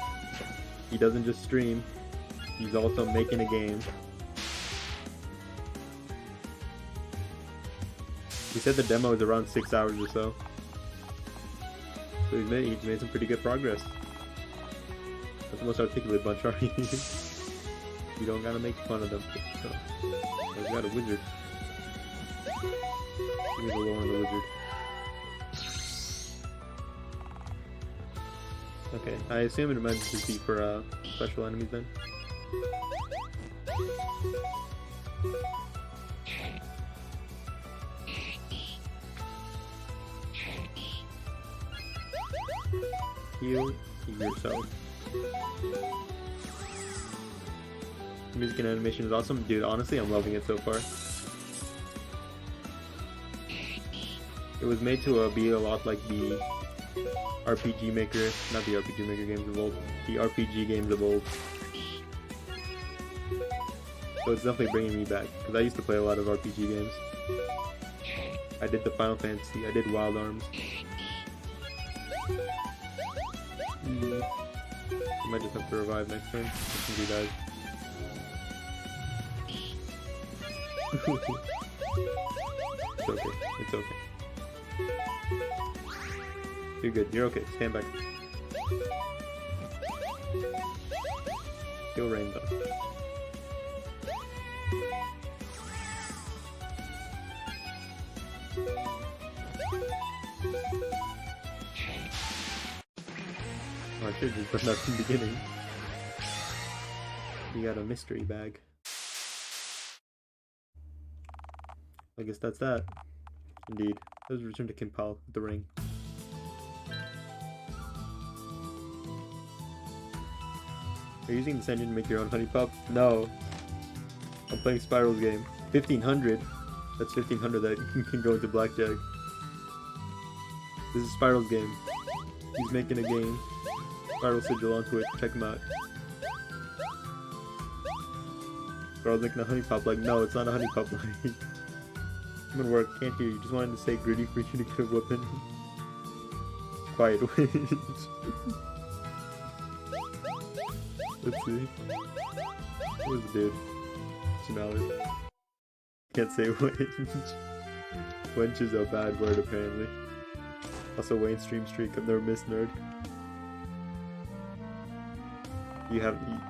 He doesn't just stream. He's also making a game. He said the demo is around 6 hours or so. So he's made some pretty good progress. That's the most articulate bunch, are you? You don't gotta make fun of them. So, we got a wizard. Give me the lore on the wizard. Okay, I assume it might just be for special enemies then. Heal yourself. Music and animation is awesome. Dude, honestly, I'm loving it so far. It was made to be a lot like the RPG Maker, not the RPG Maker games of old, the RPG games of old. So it's definitely bringing me back, because I used to play a lot of RPG games. I did the Final Fantasy, I did Wild Arms. I might just have to revive next turn, since he dies. It's okay, it's okay. You're good, you're okay, stand back. Kill Rainbow. Oh, I should just put that from the beginning. You got a mystery bag. I guess that's that. Indeed. Let's return to Kimpal with the ring. Are you using this engine to make your own honey pup? No. I'm playing Spiral's game. 1500. That's 1500 that can go into blackjack. This is Spiral's game. He's making a game. Spiral Sigil on Twitch. Check him out. Spiral's making a honey pop like, no, it's not a honey pop like. I'm gonna work, can't hear you. Just wanted to say gritty for you to get a whooping. Quiet wage. Let's see. Where's the dude? $2. Can't say wench. Wench is a bad word apparently. Also Wayne stream streak, I've never missed nerd.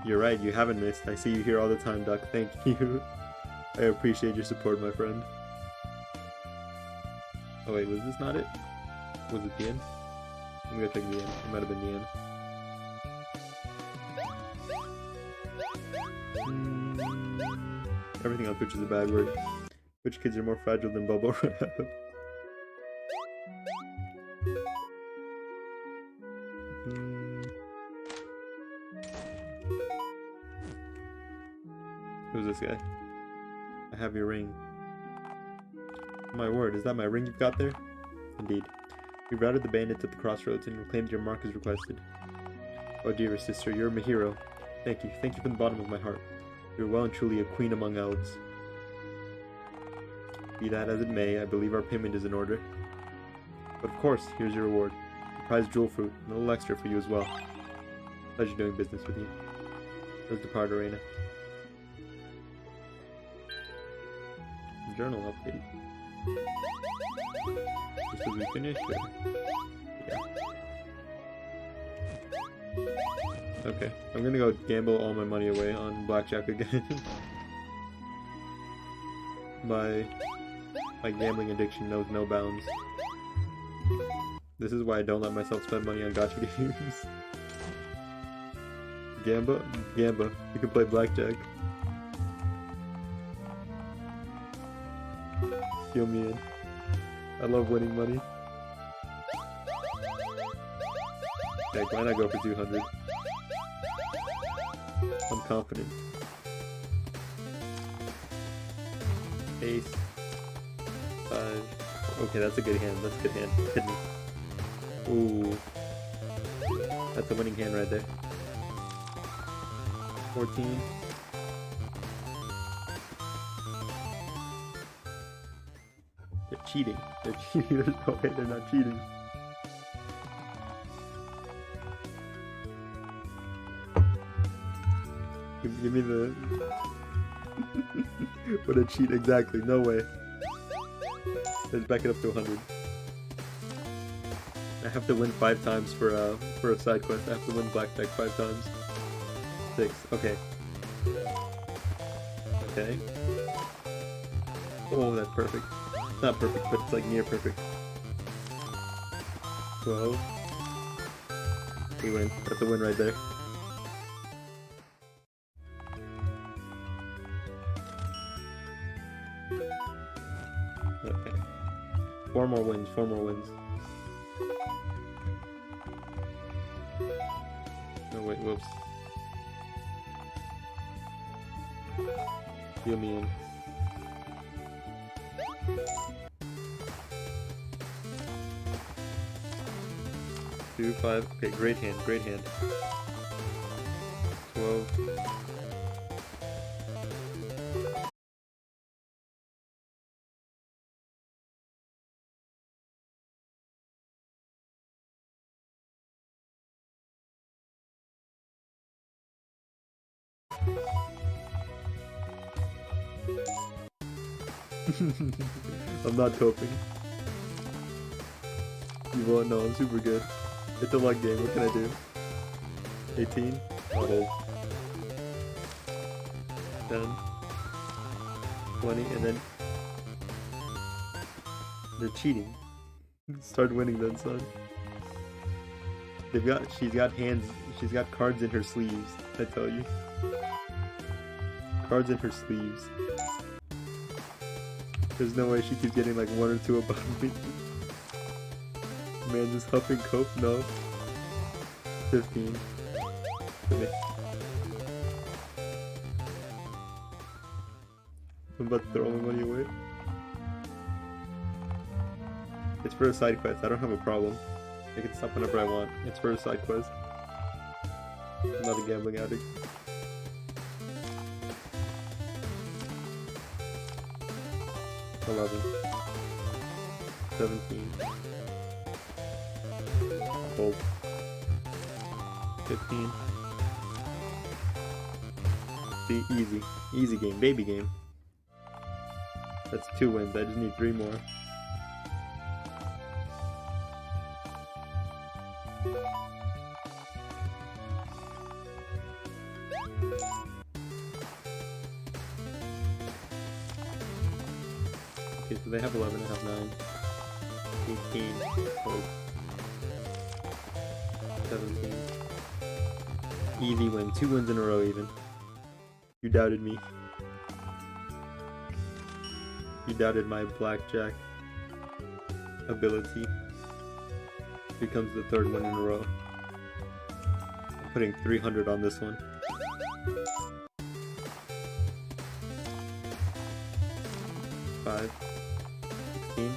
You're right, you haven't missed. I see you here all the time, Duck. Thank you. I appreciate your support, my friend. Oh wait, was this not it? Was it the end? I'm gonna check the end. It might have been the end. Everything on Twitch is a bad word. Twitch kids are more fragile than bubble wrap. Who's this guy? I have your ring. My word, is that my ring you've got there? Indeed. We routed the bandits at the crossroads and reclaimed your mark as requested. Oh dearest sister, you're my hero. Thank you from the bottom of my heart. You're well and truly a queen among elves. Be that as it may, I believe our payment is in order. But of course, here's your reward. A prized jewel fruit, and a little extra for you as well. Pleasure doing business with you. Let's depart, Arena. Journal update. Just as we finish, yeah. Okay, I'm gonna go gamble all my money away on blackjack again. My gambling addiction knows no bounds. This is why I don't let myself spend money on gacha games. Gamba? Gamba. You can play blackjack. Kill me in. I love winning money. Heck, why not go for 200? I'm confident. Ace. 5. Okay, that's a good hand. That's a good hand. Hit me. Ooh. That's a winning hand right there. 14. They're cheating. They're cheating. There's no way they're not cheating. Give me the... What a cheat, exactly. No way. Let's back it up to 100. I have to win 5 times for a side quest. I have to win blackjack 5 times. 6. Okay. Okay. Oh, that's perfect. Not perfect, but it's like near perfect. 12. We win. That's a win right there. Okay. 4 more wins. 4 more wins. Oh wait, whoops. Deal me in. 2, 5. Okay, great hand, great hand. 12. I'm not coping. You won't know, I'm super good. It's a luck game, what can I do? 18? I'll hold. 10. 20, and then... They're cheating. Start winning then, son. She's got hands, she's got cards in her sleeves, I tell you. Cards in her sleeves. There's no way she keeps getting like 1 or 2 above me. Man, just huffing cope? No. 15. I'm about to throw my money away. It's for a side quest, I don't have a problem. I can stop whenever I want. It's for a side quest. I'm not a gambling addict. $11. 17. Hold. 15. See, easy. Easy game, baby game. That's 2 wins, I just need 3 more. Okay, so they have 11, I have 9. 18. 12. 17. Easy win. 2 wins in a row even. You doubted me. You doubted my blackjack ability. Becomes the 3rd win in a row. I'm putting 300 on this one. 5. 16.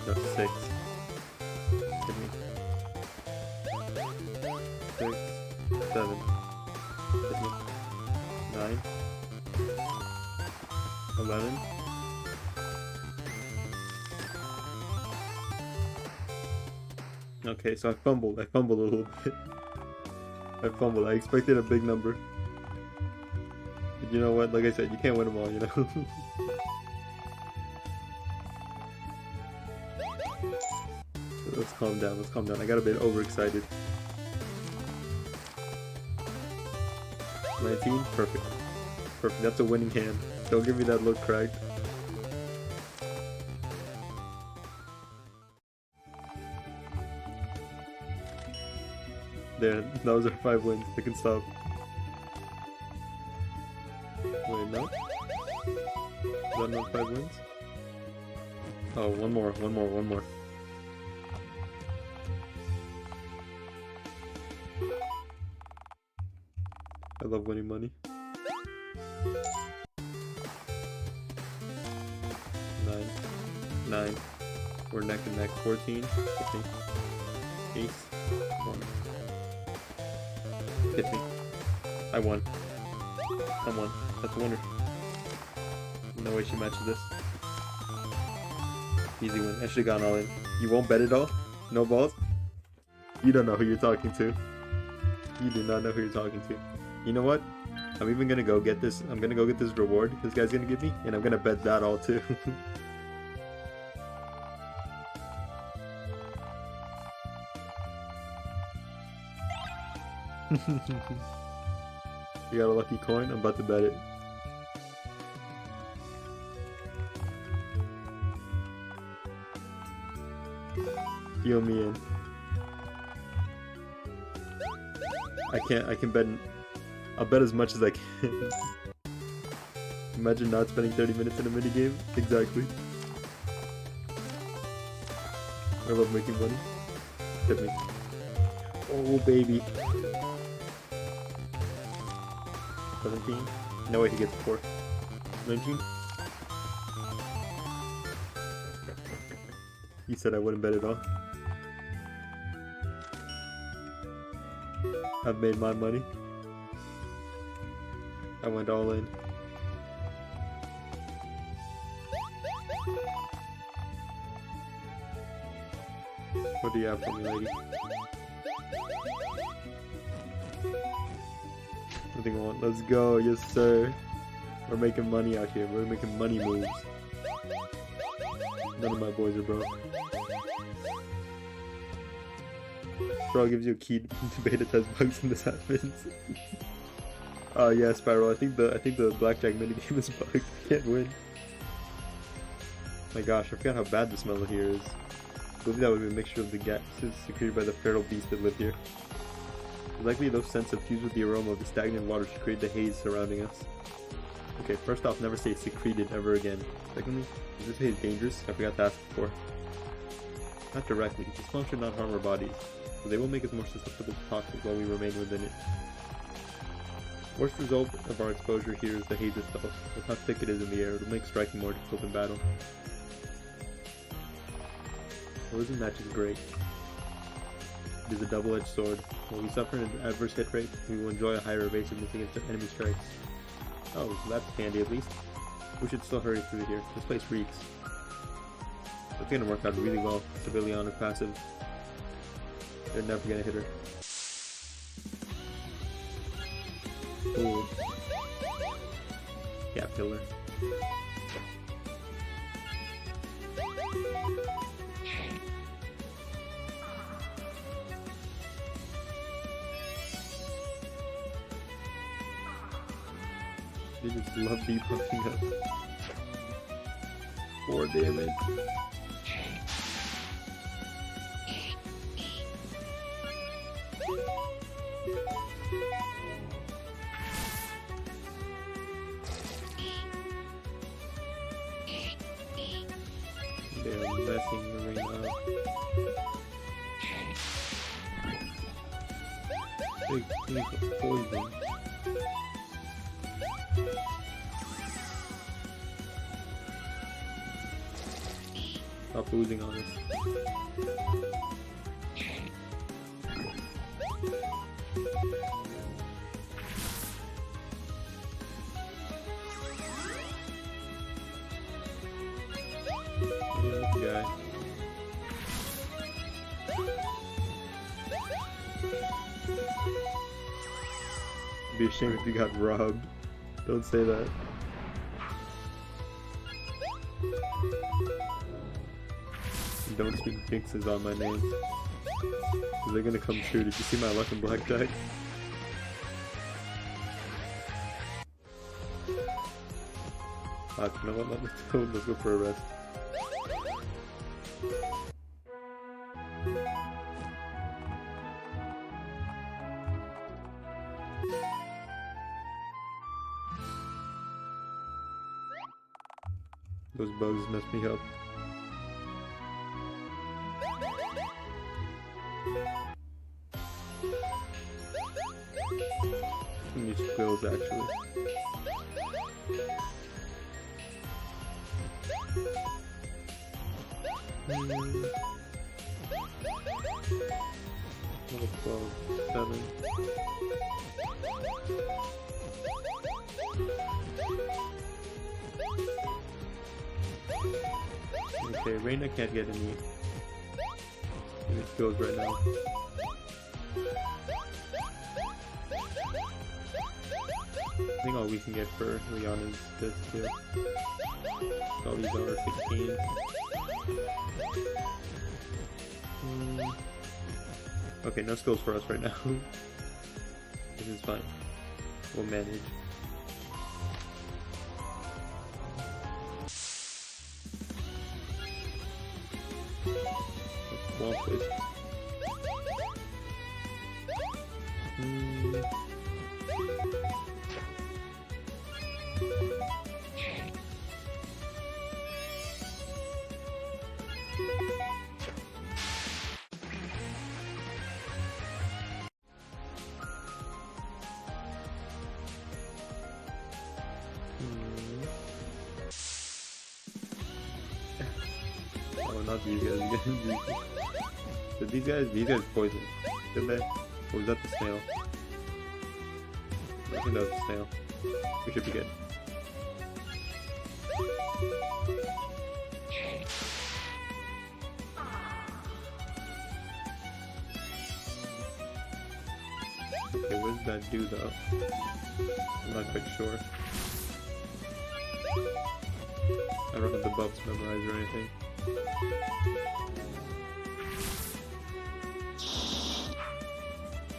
No, 6. Give me. 6. 7. Give me. 9. 11. Okay, so I fumbled a little bit. I fumbled, I expected a big number. But you know what, like I said, you can't win them all, you know? Let's calm down, let's calm down. I got a bit overexcited. 19? Perfect. Perfect, that's a winning hand. Don't give me that look cracked. There, those are 5 wins. They can stop. Wait, no? Is that not 5 wins? Oh, one more. I love winning money. 9. 9. We're neck and neck. 14. 15. Ace. 1. Hit me. I won. I won. That's a winner. No way she matches this. Easy win. I should've gone all in. You won't bet it all? No balls? You don't know who you're talking to. You do not know who you're talking to. You know what? I'm even gonna go get this. I'm gonna go get this reward this guy's gonna give me, and I'm gonna bet that all too. You got a lucky coin? I'm about to bet it. Heal me in. I can bet. I'll bet as much as I can. Imagine not spending 30 minutes in a minigame. Exactly. I love making money. Hit me. Oh, baby. 17? No way he gets 4. 19? You said I wouldn't bet it all. I've made my money. I went all in. What do you have for me, lady? Nothing I want. Let's go. Yes, sir. We're making money out here. We're making money moves. None of my boys are broke. Bro gives you a key to beta test bugs and this happens. Oh yeah, Spiral. I think the blackjack minigame is bugged. I can't win. My gosh, I forgot how bad the smell here is. I believe that would be a mixture of the gases secreted by the feral beasts that live here. Likely those scents have fused with the aroma of the stagnant water to create the haze surrounding us. Okay, first off, never say secreted ever again. Secondly, is this haze dangerous? I forgot to ask before. Not directly. This smell should not harm our bodies, but they will make us more susceptible to toxins while we remain within it. Worst result of our exposure here is the haze itself. With how thick it is in the air, it will make striking more difficult in battle. Well, isn't that just great? It is a double-edged sword. While we suffer an adverse hit rate, we will enjoy a higher evasiveness against enemy strikes. Oh, so that's handy at least. We should still hurry through here. This place reeks. It's gonna work out really well. Civilian is passive. They're never gonna hit her. Ooh. Yeah, pillar. They just love debuffing us. 4 damage. They're messing the rain up. Big sneak of poison. Stop losing on us. Yeah, guy. It'd be a shame if you got robbed. Don't say that. Don't speak jinxes on my name. They're gonna come true. Did you see my luck in blackjack? You know what? Let's go for a rest. Those bugs messed me up. many squills actually. Level 12, 7. Okay, Reina can't get any skills right now. I think all we can get for Leon is this too. All these are 16. Okay, no skills for us right now. This is fine. We'll manage. Wall twist. Oh, not these guys. So these guys poison. Did they? Or was that the snail? I think that was the snail. We should be good. Okay, what does that do though? I'm not quite sure. I don't have the buffs memorized or anything.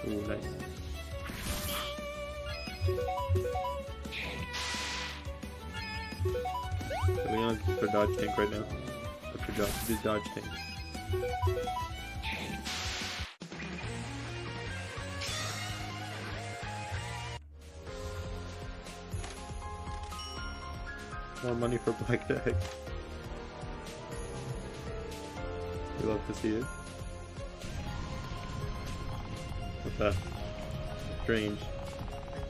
Ooh, nice. So Leon's just for dodge tank right now. Or for just dodge tank. More money for blackjack. We love to see it. What's that? Strange.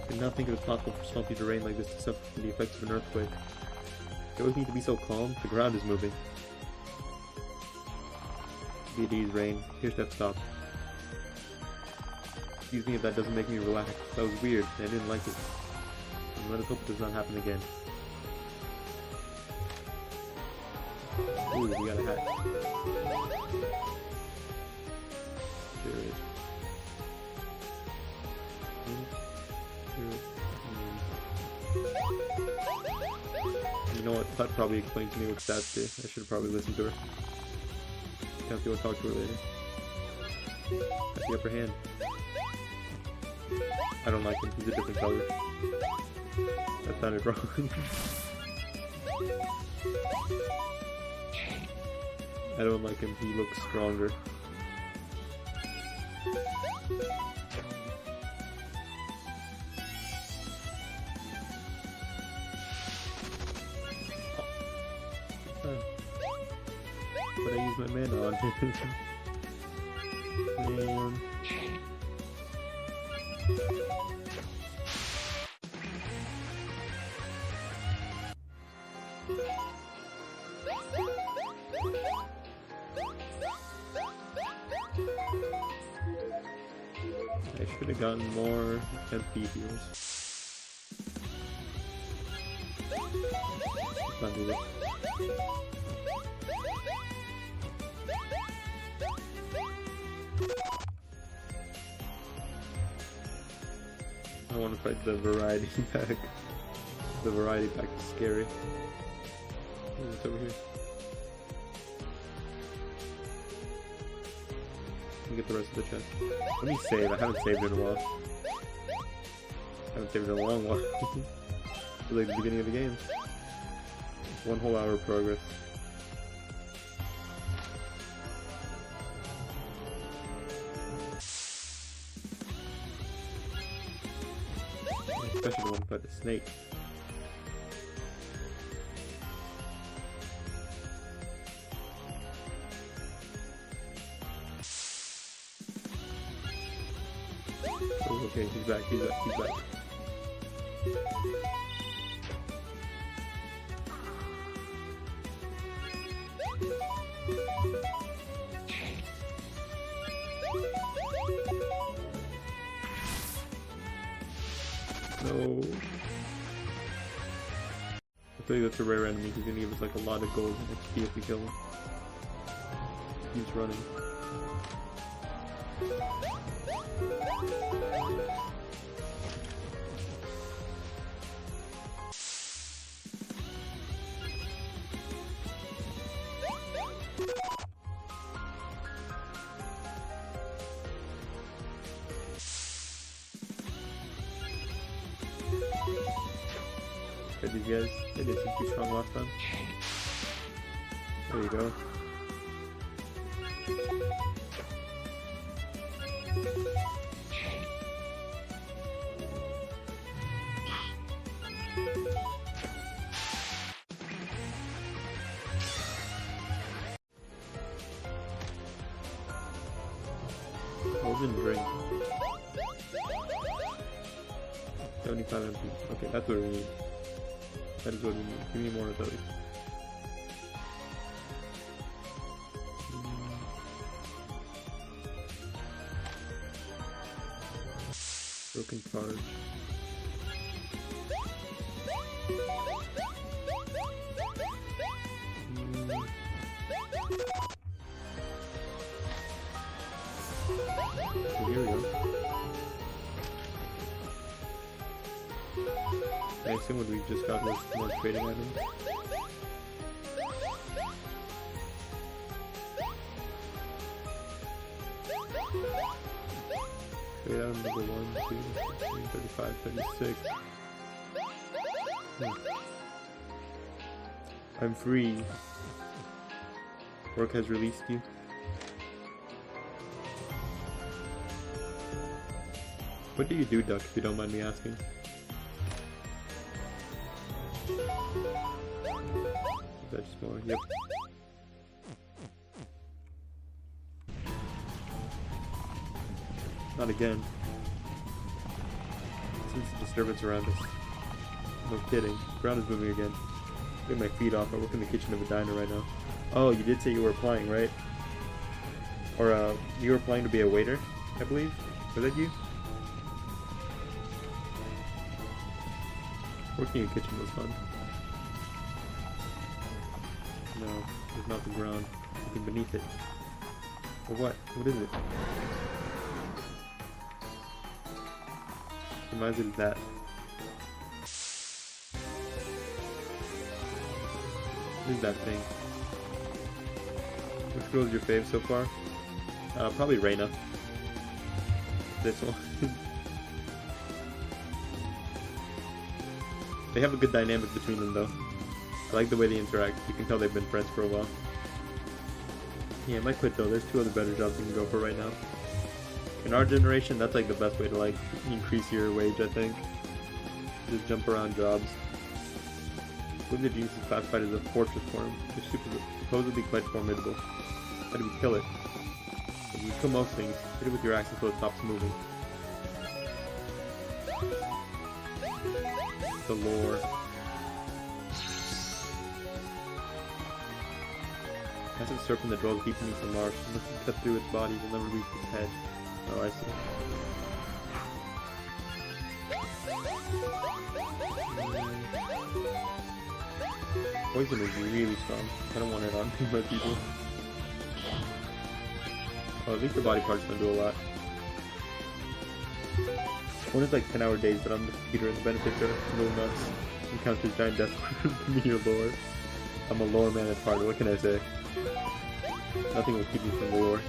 I did not think it was possible for small to rain like this to suffer from the effects of an earthquake. They always need to be so calm. The ground is moving. Be at ease, rain. Here's that stop. Excuse me if that doesn't make me relax. That was weird. I didn't like it. And let us hope it does not happen again. Ooh, we got a hat. There it is. You know what? Putt probably explained to me what stats do. I should have probably listened to her. Can't be able to talk to her later. Got the upper hand. I don't like him. He's a different color. That sounded wrong. I don't like him. He looks stronger. But I use my mana on him. Man. I should have gotten more MP heals. Let's not do this. I want to fight the variety pack. The variety pack is scary. Oh, what's over here? Let me get the rest of the chest. Let me save. I haven't saved in a while. I haven't saved in a long while. It's like the beginning of the game. 1 whole hour of progress. Especially the one by the snake. Oh, okay, he's back, he's back, he's back. No. I feel like that's a rare enemy. He's gonna give us like a lot of gold and XP if we kill him. He's running. Get these guys. They did seem too strong last time. There you go. Golden drink. 75 MP. Okay, that's what we need. That is what we need. Give me more of those. Broken card. So here we go. I assume what we just got was more trading items. Trade item number 1, 2, 3, 35, 36. I'm free. Work has released you. What do you do, Duck, if you don't mind me asking? That's more, yep. Not again. Seems a disturbance around us. No kidding. Ground is moving again. Get my feet off. I work in the kitchen of a diner right now. Oh, you did say you were applying, right? Or, you were applying to be a waiter, I believe? Was that you? Working in a kitchen was fun. No, it's not the ground. Something beneath it. Or what? What is it? Reminds me of that. What is that thing? Which girl is your fave so far? Probably Reina. This one. They have a good dynamic between them though. I like the way they interact. You can tell they've been friends for a while. Yeah, I might quit though. There's 2 other better jobs you can go for right now. In our generation, that's like the best way to like increase your wage, I think. Just jump around jobs. Look at Genius is classified as a fortress form. It's supposedly quite formidable. How do we kill it? If you kill most things, hit it with your axe until it stops moving. The lore. Massive serpent that dwells deep beneath the marsh. Unless you cut through its body, will never reach its head. Oh, I see. Poison is really strong. I don't want it on my people. Oh, at least the body parts don't do a lot. One is like 10-hour days, but I'm the computer and the benefits are a little nuts. Encounters giant death from your lore. I'm a lore man at heart, what can I say? Nothing will keep me from the lore.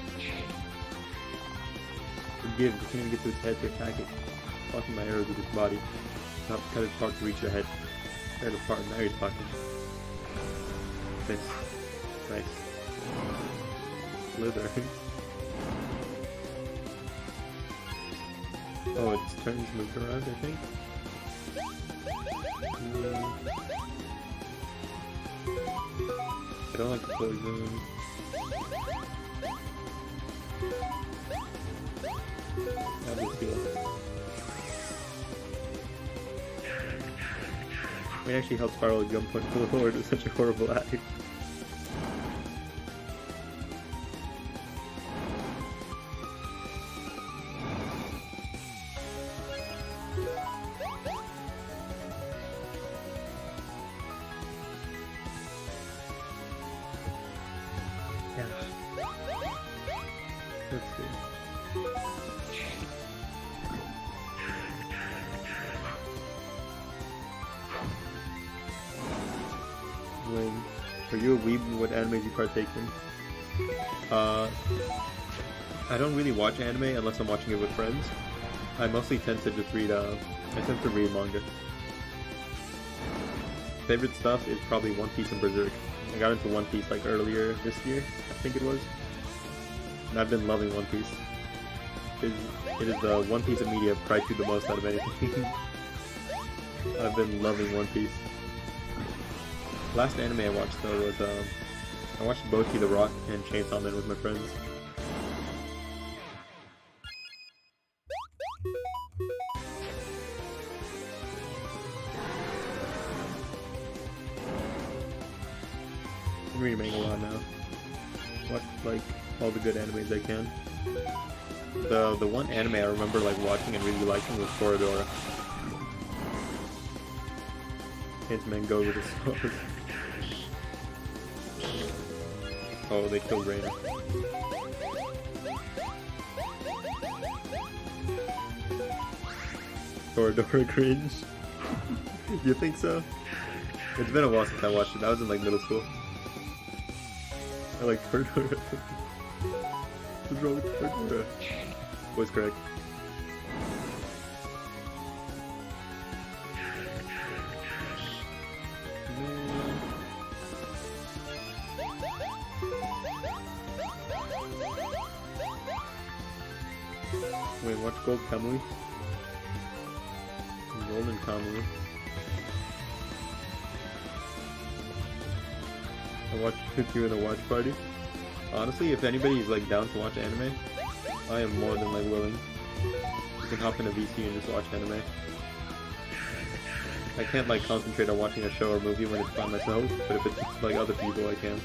Forgive, I can't even get to its head to attack it. Blocking my arrows with its body. I'll have to cut its part to reach the head. Tear it apart, now you're talking. Nice. Nice. Slither. Oh, its turns moved around, I think. I don't like the poison. How does it feel? We actually held Spiral at gunpoint for the Lord. It was such a horrible act. Yeah. Let's see. When are you a weeb? What animes you partake in? I don't really watch anime unless I'm watching it with friends. I mostly tend to just read. I tend to read manga. Favorite stuff is probably One Piece and Berserk. I got into One Piece like earlier this year, I think it was, and I've been loving One Piece. It is the one piece of media I've cried to the most out of anything. I've been loving One Piece. Last anime I watched though was I watched Bocchi the Rock and Chainsaw Man with my friends. I'm reading manga a lot now. Watch like all the good animes I can. The one anime I remember like watching and really liking was Toradora. Man go with his sword. Oh, they killed Reina. Toradora cringe. You think so? It's been a while since I watched it. I was in like middle school. I like Toradora. What's wrong with Toradora? Was correct. Wait, watch Gold Kamui? Golden Kamui. I watched you in a watch party. Honestly, if anybody's like down to watch anime, I am more than like willing. You can hop in a VC and just watch anime. I can't like concentrate on watching a show or movie when it's by myself, but if it's like other people, I can.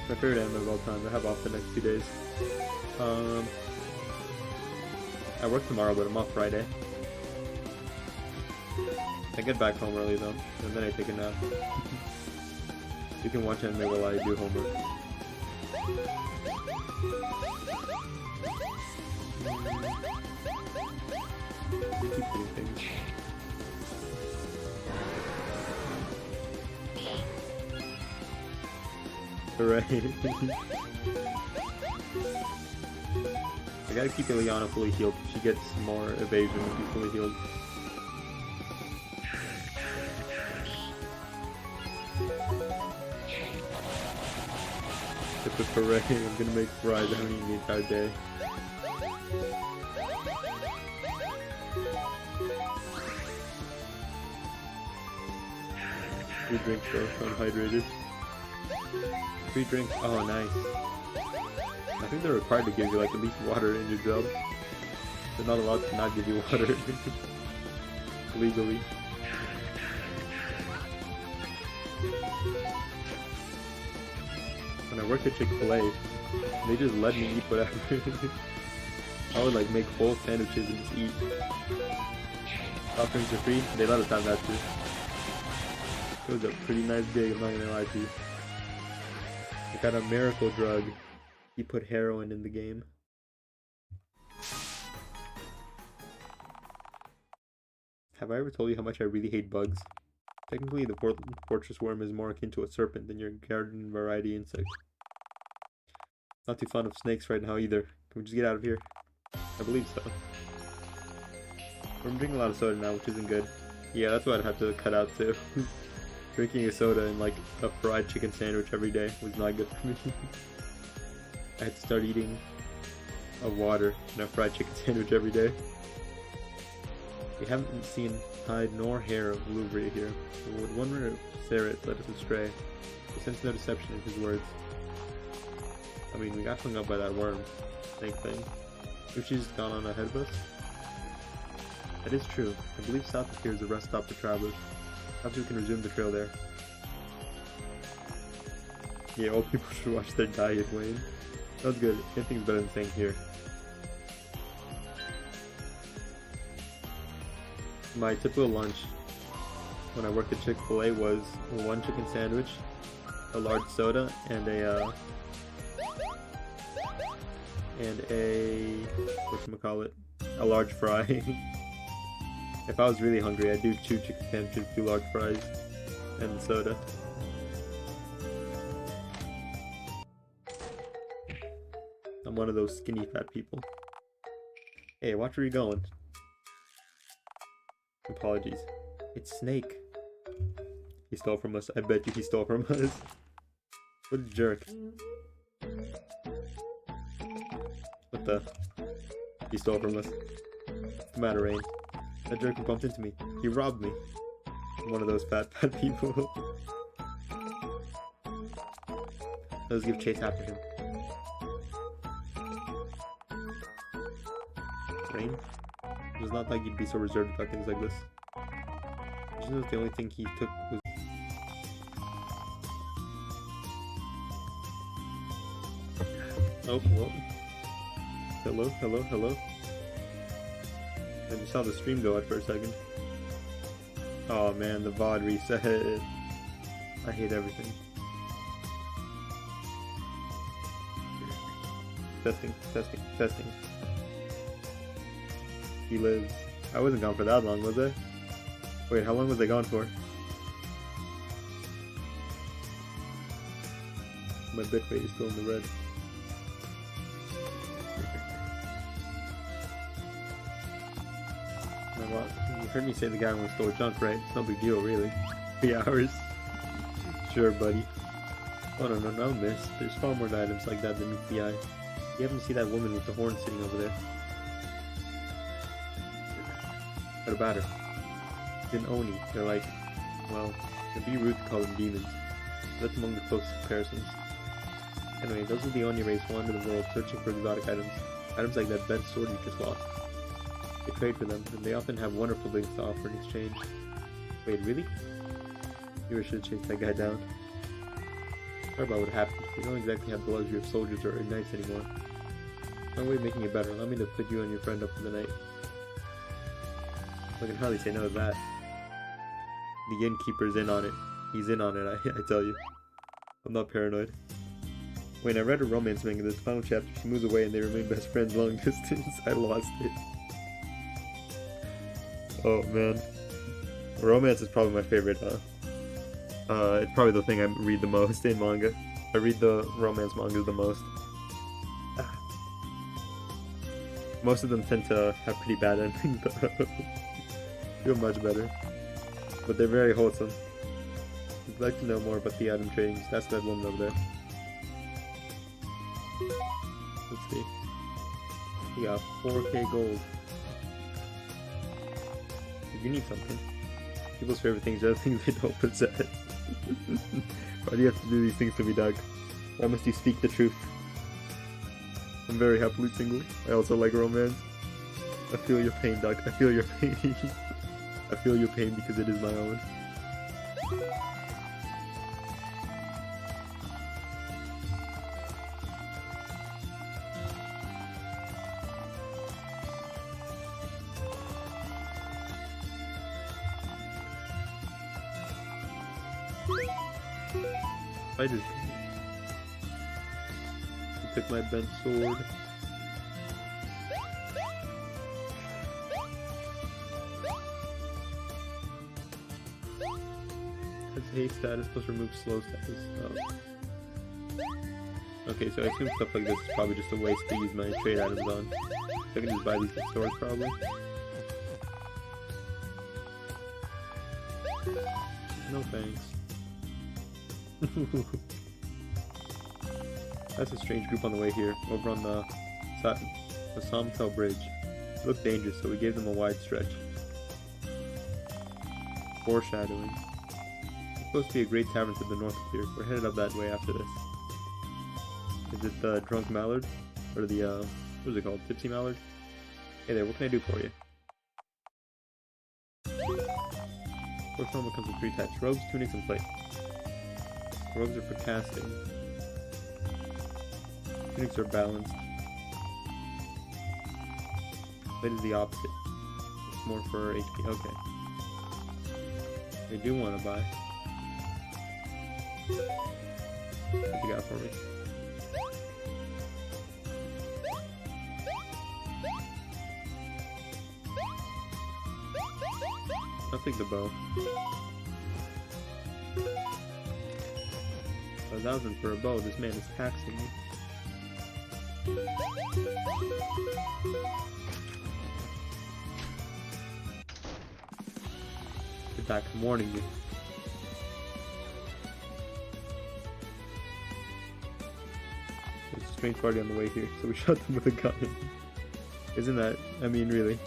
My favorite anime of all time. I have off the next 2 days. I work tomorrow, but I'm off Friday. I get back home early though, and then I take a nap. You can watch anime while I do homework. You keep getting things. Hooray. I gotta keep Ileana fully healed. She gets more evasion when she's fully healed. It's a hooray. I'm gonna make fries. I haven't eaten the entire day. Free drinks though, so I'm hydrated. Free drinks. Oh, nice. I think they're required to give you like at least water in your job. They're not allowed to not give you water legally. When I worked at Chick-fil-A, they just let me eat whatever. I would like make whole sandwiches and just eat. Soft drinks are free. They let us have that too. It was a pretty nice gig, I'm not gonna lie to you. I got a miracle drug. He put heroin in the game. Have I ever told you how much I really hate bugs? Technically, the fortress worm is more akin to a serpent than your garden variety insect. Not too fond of snakes right now either. Can we just get out of here? I believe so. I'm drinking a lot of soda now, which isn't good. Yeah, that's what I'd have to cut out too. Drinking a soda and like a fried chicken sandwich every day was not good for me. I had to start eating a water and a fried chicken sandwich every day. We haven't seen hide nor hair of Louvre here. But would wonder if Sarah led us astray. We sense no deception in his words. I mean, we got hung up by that worm snake thing. If she's gone on ahead of us. That is true. I believe south of here is a rest stop for travelers. Perhaps we can resume the trail there. Yeah, old people should watch their diet, Wayne. Sounds good. Anything's better than staying here. My typical lunch when I worked at Chick-fil-A was one chicken sandwich, a large soda, and a whatchamacallit, a large fry. If I was really hungry, I'd do 2 chicken sandwiches, 2 large fries, and soda. I'm one of those skinny fat people. Hey, watch where you're going. Apologies. It's Snake. He stole from us. I bet you he stole from us. What a jerk. What the? He stole from us. What's the matter, Rain? That jerk who bumped into me. He robbed me. I'm one of those fat people. Let's give chase after him. Rain? It was not like you'd be so reserved about things like this. Did you know that the only thing he took was... Oh, whoa. Hello, hello, hello. I just saw the stream go out for a second. Oh man, the VOD reset. I hate everything. Testing, testing, testing. He lives. I wasn't gone for that long, was I? Wait, how long was I gone for? My bitrate is still in the red. You heard me say the guy wants to store junk, right? It's no big deal, really. 3 hours. Sure, buddy. Oh no, miss. There's far more items like that than meets the eye. You haven't seen that woman with the horn sitting over there. What about her? She's an Oni. They're like, well, it'd be rude to call them demons. That's among the closest comparisons. Anyway, those are the Oni race who wander the world searching for exotic items. Items like that bent sword you just lost. They trade for them, and they often have wonderful things to offer in exchange. Wait, really? You should chase that guy down. Sorry about what happened. We don't exactly have the luxury of soldiers or knights anymore. My way of making it better, allow me to put you and your friend up for the night. I can hardly say no to that. The innkeeper's in on it. He's in on it, I tell you. I'm not paranoid. When I read a romance manga, this final chapter, she moves away and they remain best friends long distance. I lost it. Oh man. Romance is probably my favorite, it's probably the thing I read the most in manga. I read the romance mangas the most. Most of them tend to have pretty bad endings though. Feel much better. But they're very wholesome. If you'd like to know more about the item trading, that's that woman over there. Let's see. We got 4k gold. If you need something. People's favorite things are the things they don't possess. Why do you have to do these things to me, Doug? Why must you speak the truth? I'm very happily single. I also like romance. I feel your pain, Doug. I feel your pain. I feel your pain because it is my own. I just... He took my bent sword. Has haste status plus remove slow status. Oh. Okay, so I assume stuff like this is probably just a waste to use my trade items on. So I can just buy these at stores probably. No thanks. That's a strange group on the way here, over on the Somtel Bridge. It looked dangerous, so we gave them a wide stretch. Foreshadowing. It's supposed to be a great tavern to the north of here. We're headed up that way after this. Is it the drunk mallard? Or the, what is it called? Tipsy mallard? Hey there, what can I do for you? First normal comes with 3 types: robes, tunics, and plate. Robes are for casting. Tunics are balanced. Plate is the opposite. It's more for HP. Okay. I do want to buy. What you got for me? I'll take the bow. 1,000 for a bow. This man is taxing me. Attack, I'm warning you. There's a strange party on the way here, so we shot them with a gun. Isn't that, I mean, really?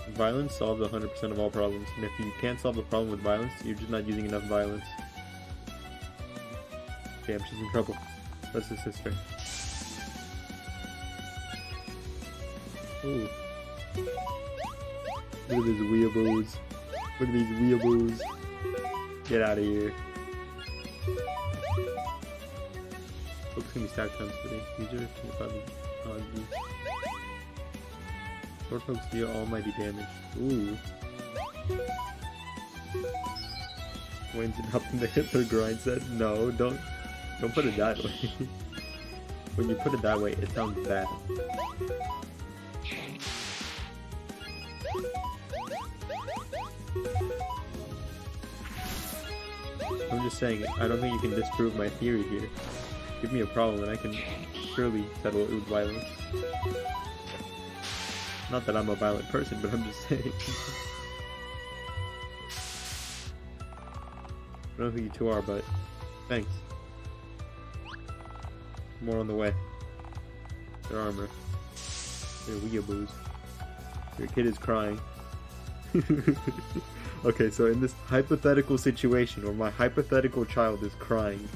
Violence solves 100% of all problems, and if you can't solve a problem with violence, you're just not using enough violence. Damn, she's in trouble. That's his sister. Ooh. Look at these weeaboos. Look at these weeaboos. Get out of here. Focus can be stacked times 3. User 25 odds. Short folks deal almighty damage. Ooh. Wayne's adopting the Hitler grind set. No, don't put it that way. When you put it that way, it sounds bad. I'm just saying, I don't think you can disprove my theory here. Give me a problem and I can surely settle it with violence. Not that I'm a violent person, but I'm just saying. I don't think you two are, but thanks. More on the way. Their armor. Their weeaboos. Your kid is crying. Okay, so in this hypothetical situation where my hypothetical child is crying,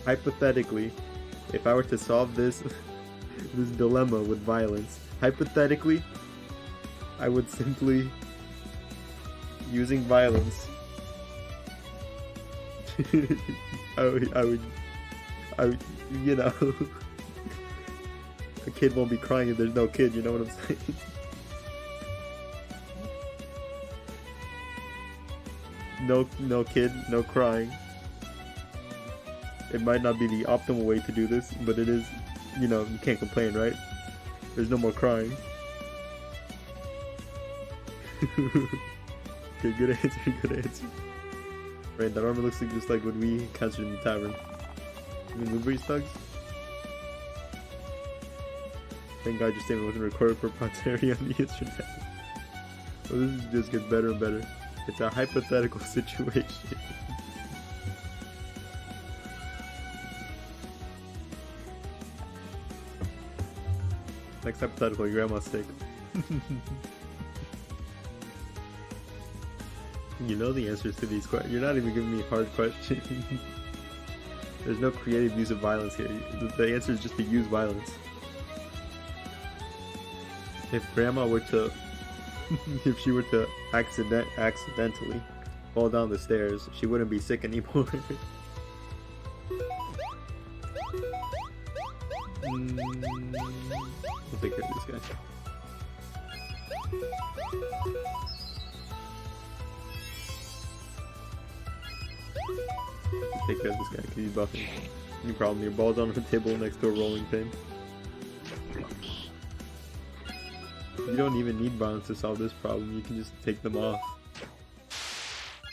hypothetically, if I were to solve this this dilemma with violence, hypothetically, I would simply, using violence, I would, you know, a kid won't be crying if there's no kid, you know what I'm saying? No kid, no crying. It might not be the optimal way to do this, but it is, you know, you can't complain, right? There's no more crying. Okay, good answer, good answer. Right, that armor looks like just like what we encountered in the tavern. You mean Blueberry Thugs? Thank God your statement wasn't recorded for posterity on the internet. Well, this just gets better and better. It's a hypothetical situation. Next hypothetical, your grandma's sick. You know the answers to these questions. You're not even giving me hard questions. There's no creative use of violence here. The answer is just to use violence. If grandma were to... if she were to accidentally fall down the stairs, she wouldn't be sick anymore. We'll take care of this guy. Take care of this guy because he's buffing. Any problem, your ball's on the table next to a rolling pin. You don't even need violence to solve this problem, you can just take them off.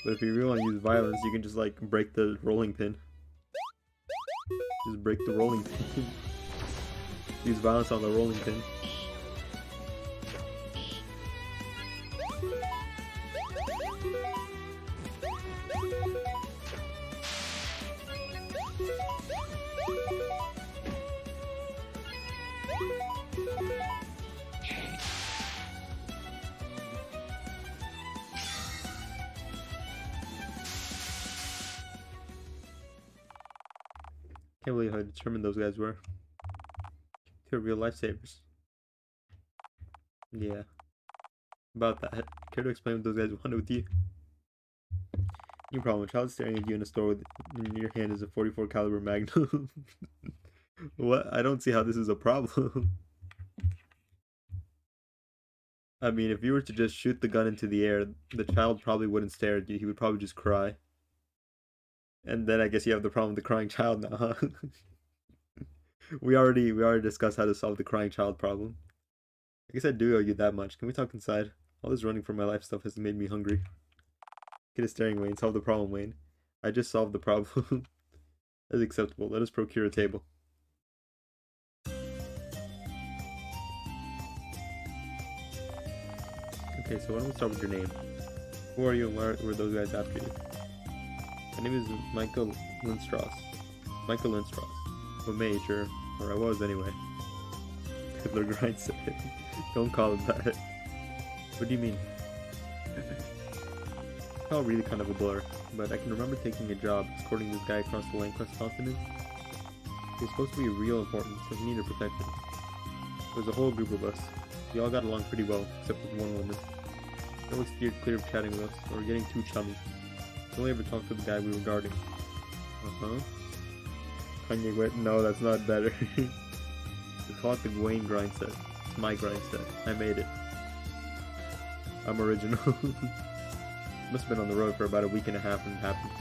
But if you really want to use violence, you can just like break the rolling pin. Just break the rolling pin. Use violence on the rolling pin. Can't can't believe how determined those guys were. They're real lifesavers. Yeah. About that. Care to explain what those guys wanted with you? No problem. A child staring at you in a store with in your hand is a 44 caliber Magnum. What? I don't see how this is a problem. I mean, if you were to just shoot the gun into the air, the child probably wouldn't stare at you. He would probably just cry. And then I guess you have the problem with the crying child now, huh? We already discussed how to solve the crying child problem. I guess I do owe you that much. Can we talk inside? All this running for my life stuff has made me hungry. Get a staring, Wayne. Solve the problem, Wayne. I just solved the problem. That's acceptable. Let us procure a table. Okay, so why don't we start with your name? Who are you and where were those guys after you? My name is Michael Lindstros. Michael Lindstros. I'm a mage, or I was anyway. Hitler grind said. Don't call it that. What do you mean? It's all really kind of a blur, but I can remember taking a job escorting this guy across the Landquest continent. He was supposed to be real important, so he needed protection. There was a whole group of us. We all got along pretty well, except with one woman. She always steered clear of chatting with us, or getting too chummy. We only ever talked to the guy we were guarding. Uh-huh. Kanye went, no, that's not better. We call it the Wayne grind set. It's my grind set. I made it. I'm original. Must have been on the road for about a week and a half when it happened.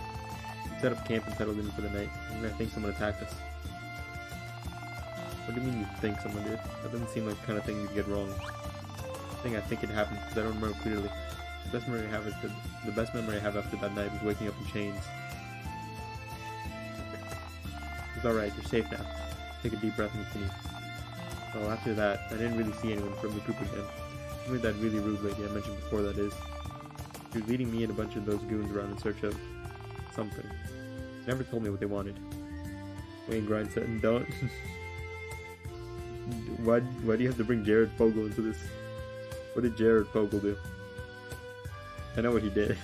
We set up camp and settled in for the night, and I think someone attacked us. What do you mean you think someone did? That doesn't seem like the kind of thing you'd get wrong. I think it happened, because I don't remember clearly. The best memory I have after that night was waking up in chains. It's alright, you're safe now. Take a deep breath and continue. Well, after that, I didn't really see anyone from the group again. Only that really rude lady I mentioned before, that is. She was leading me and a bunch of those goons around in search of something. She never told me what they wanted. Wayne Grind said, and don't. Why do you have to bring Jared Fogle into this? What did Jared Fogle do? I know what he did.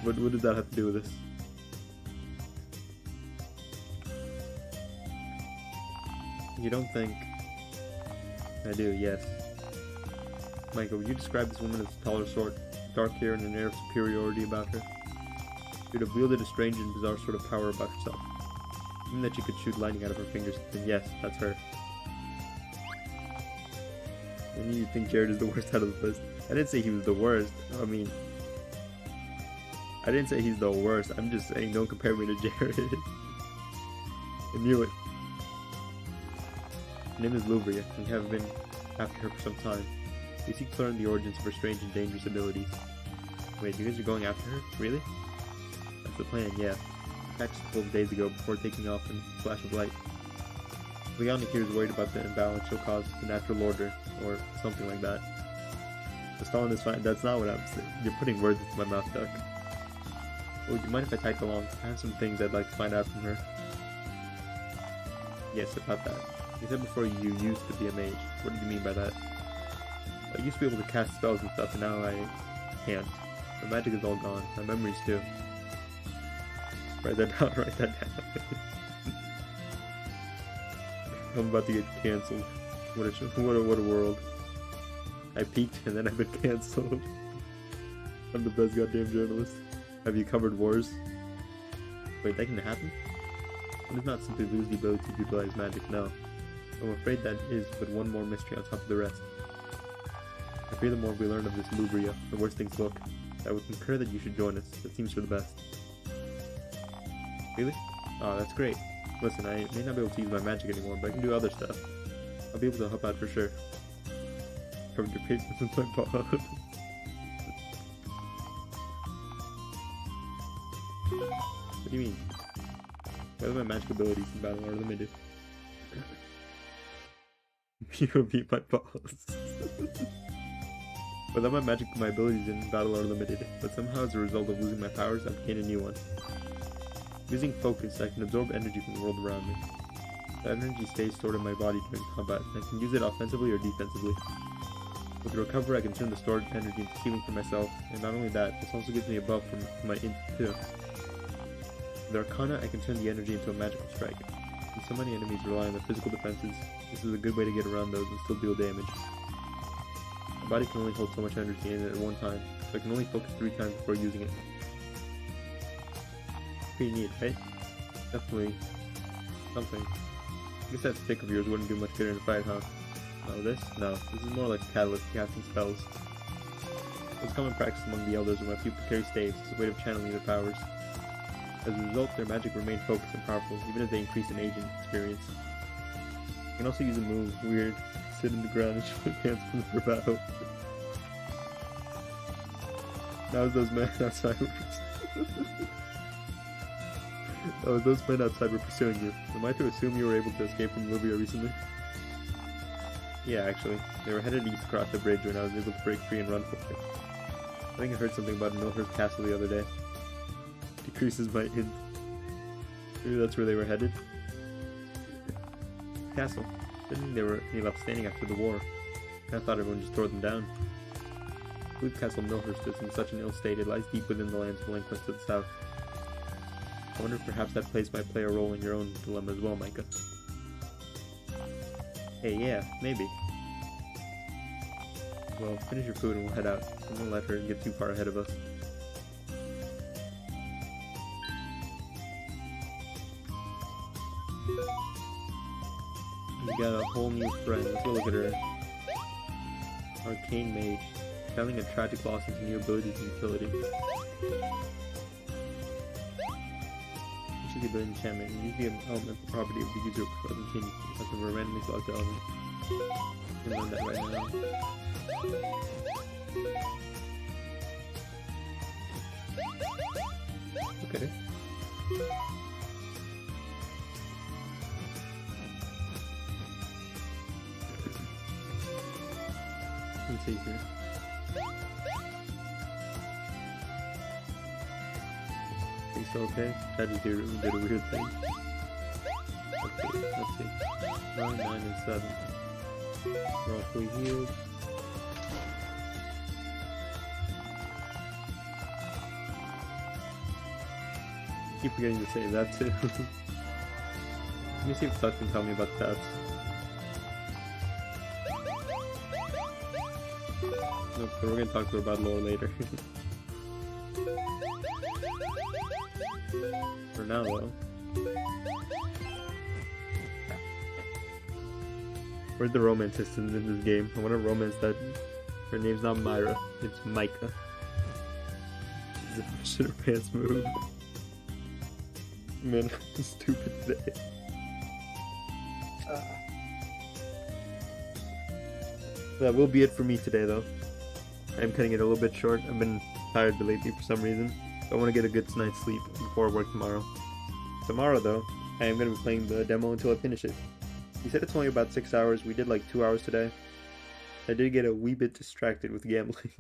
What does that have to do with this? You don't think... I do, yes. Michael, would you describe this woman as a taller sort, dark hair and an air of superiority about her? She'd have wielded a strange and bizarre sort of power about herself. Even that she could shoot lightning out of her fingers, then yes, that's her. I knew you'd think Jared is the worst out of the list. I didn't say he was the worst. I mean... I didn't say he's the worst. I'm just saying don't compare me to Jared. I knew it. Her name is Lubria, and we have been after her for some time. We seek to learn the origins of her strange and dangerous abilities. Wait, you guys are going after her? Really? That's the plan, yeah. I catched a couple of days ago before taking off in a flash of light. Leona here is worried about the imbalance she'll cause to the natural order, or something like that. The Stalin is fine. That's not what I'm saying. You're putting words into my mouth, Duck. Oh, would you mind if I tag along? I have some things I'd like to find out from her. Yes, about that. You said before you used to be a mage. What did you mean by that? I used to be able to cast spells and stuff, and now I can't. My magic is all gone. My memories too. Write that down, write that down. I'm about to get cancelled. What a world. I peaked and then I've been cancelled. I'm the best goddamn journalist. Have you covered wars? Wait, that can happen? One does not simply lose the ability to utilize magic, no. I'm afraid that is but one more mystery on top of the rest. I fear the more we learn of this Lubria, the worse things look. I would concur that you should join us. It seems for the best. Really? Oh, that's great. Listen, I may not be able to use my magic anymore, but I can do other stuff. I'll be able to help out for sure. Covered your face with my paw. What do you mean? Whether my magic abilities in battle are limited. You beat my balls. Whether my abilities in battle are limited, but somehow as a result of losing my powers, I've gained a new one. Using focus, I can absorb energy from the world around me. That energy stays stored in my body during combat, and I can use it offensively or defensively. With the recover, I can turn the stored energy into healing for myself, and not only that, this also gives me a buff from my int too. With the Arcana, I can turn the energy into a magical strike. And so many enemies rely on their physical defenses, this is a good way to get around those and still deal damage. My body can only hold so much energy in it at one time, so I can only focus 3 times before using it. Pretty neat, right? Definitely something. I guess that stick of yours wouldn't do much good in a fight, huh? No, this? No. This is more like a catalyst for casting spells. It's common practice among the elders when my people carry staves as a way of channeling their powers. As a result, their magic remained focused and powerful, even as they increased in age and experience. You can also use a move, weird, sit in the ground and show hands for battle. That was those men outside were pursuing you. Am I to assume you were able to escape from Livia recently? Yeah, actually. They were headed east across the bridge when I was able to break free and run for it. I think I heard something about Milhurst Castle the other day. Decreases my int. Maybe that's where they were headed? Castle. Didn't think they were any left standing after the war. I thought everyone just tore them down. I believe Castle Milhurst is in such an ill state it lies deep within the lands of Linquist to the south. I wonder if perhaps that place might play a role in your own dilemma as well, Micah. Hey, yeah, maybe. Well, finish your food and we'll head out. I won't let her get too far ahead of us. We got a whole new friend. Let's go look at her. Arcane Mage. Having a tragic loss into new abilities and utility. The ability enchantment and use the elemental property of the user doesn't change as of a randomly selected element. You can learn that right now. Okay. Let's see here. Think so, okay? I just did a weird thing. Let's see. 9, 9, and 7. We're all fully healed. I keep forgetting to say that too. Let me see if Tuck can tell me about stats. Nope, but we're gonna talk to her about lore later. For now, though. Where's the romancist in this game? I want to romance that. Her name's not Myra, it's Micah. This is a shit her pants move. Man, I'm stupid today. That will be it for me today, though. I'm cutting it a little bit short. I've been tired lately for some reason. I want to get a good night's sleep before work tomorrow. Tomorrow, though, I am going to be playing the demo until I finish it. He said it's only about 6 hours. We did like 2 hours today. I did get a wee bit distracted with gambling.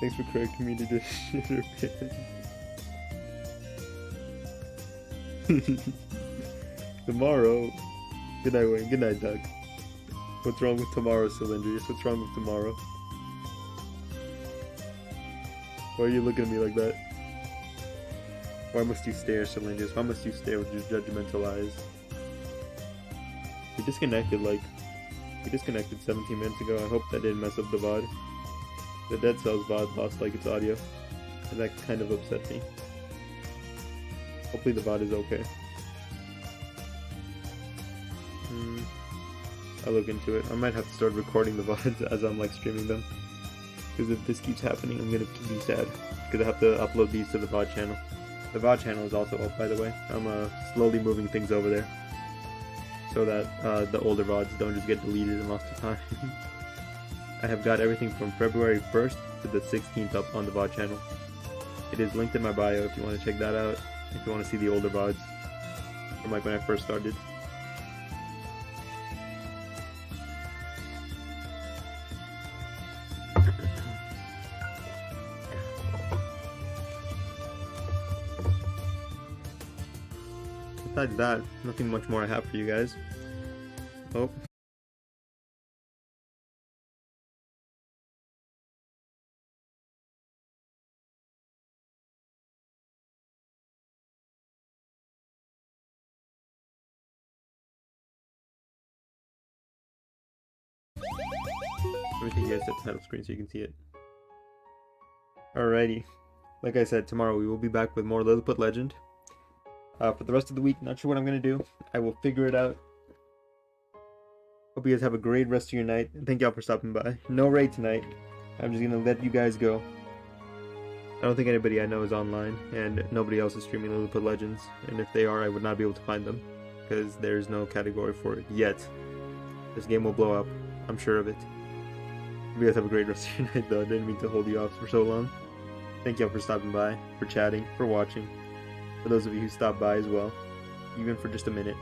Thanks for correcting me to just shit her pants. Tomorrow. Good night, Wayne. Good night, Doug. What's wrong with tomorrow, Cylindrius? What's wrong with tomorrow? Why are you looking at me like that? Why must you stare, Cylindrius? Why must you stare with your judgmental eyes? We disconnected 17 minutes ago. I hope that didn't mess up the VOD. The Dead Cells VOD lost like its audio, and that kind of upset me. Hopefully the VOD is okay. I'll look into it. I might have to start recording the VODs as I'm like streaming them. Because if this keeps happening, I'm gonna be sad. Because I have to upload these to the VOD channel. The VOD channel is also up, by the way. I'm slowly moving things over there. So that the older VODs don't just get deleted and lost to time. I have got everything from February 1st to the 16th up on the VOD channel. It is linked in my bio if you want to check that out. If you want to see the older VODs. From like when I first started. Besides that, nothing much more I have for you guys. Oh. Let me take you guys to the title screen so you can see it. Alrighty. Like I said, tomorrow we will be back with more Liliput Legend. For the rest of the week, not sure what I'm going to do. I will figure it out. Hope you guys have a great rest of your night. And thank y'all for stopping by. No raid tonight. I'm just going to let you guys go. I don't think anybody I know is online. And nobody else is streaming Liliput Legends. And if they are, I would not be able to find them. Because there's no category for it yet. This game will blow up. I'm sure of it. Hope you guys have a great rest of your night though. I didn't mean to hold you off for so long. Thank y'all for stopping by, for chatting, for watching. For those of you who stopped by as well. Even for just a minute.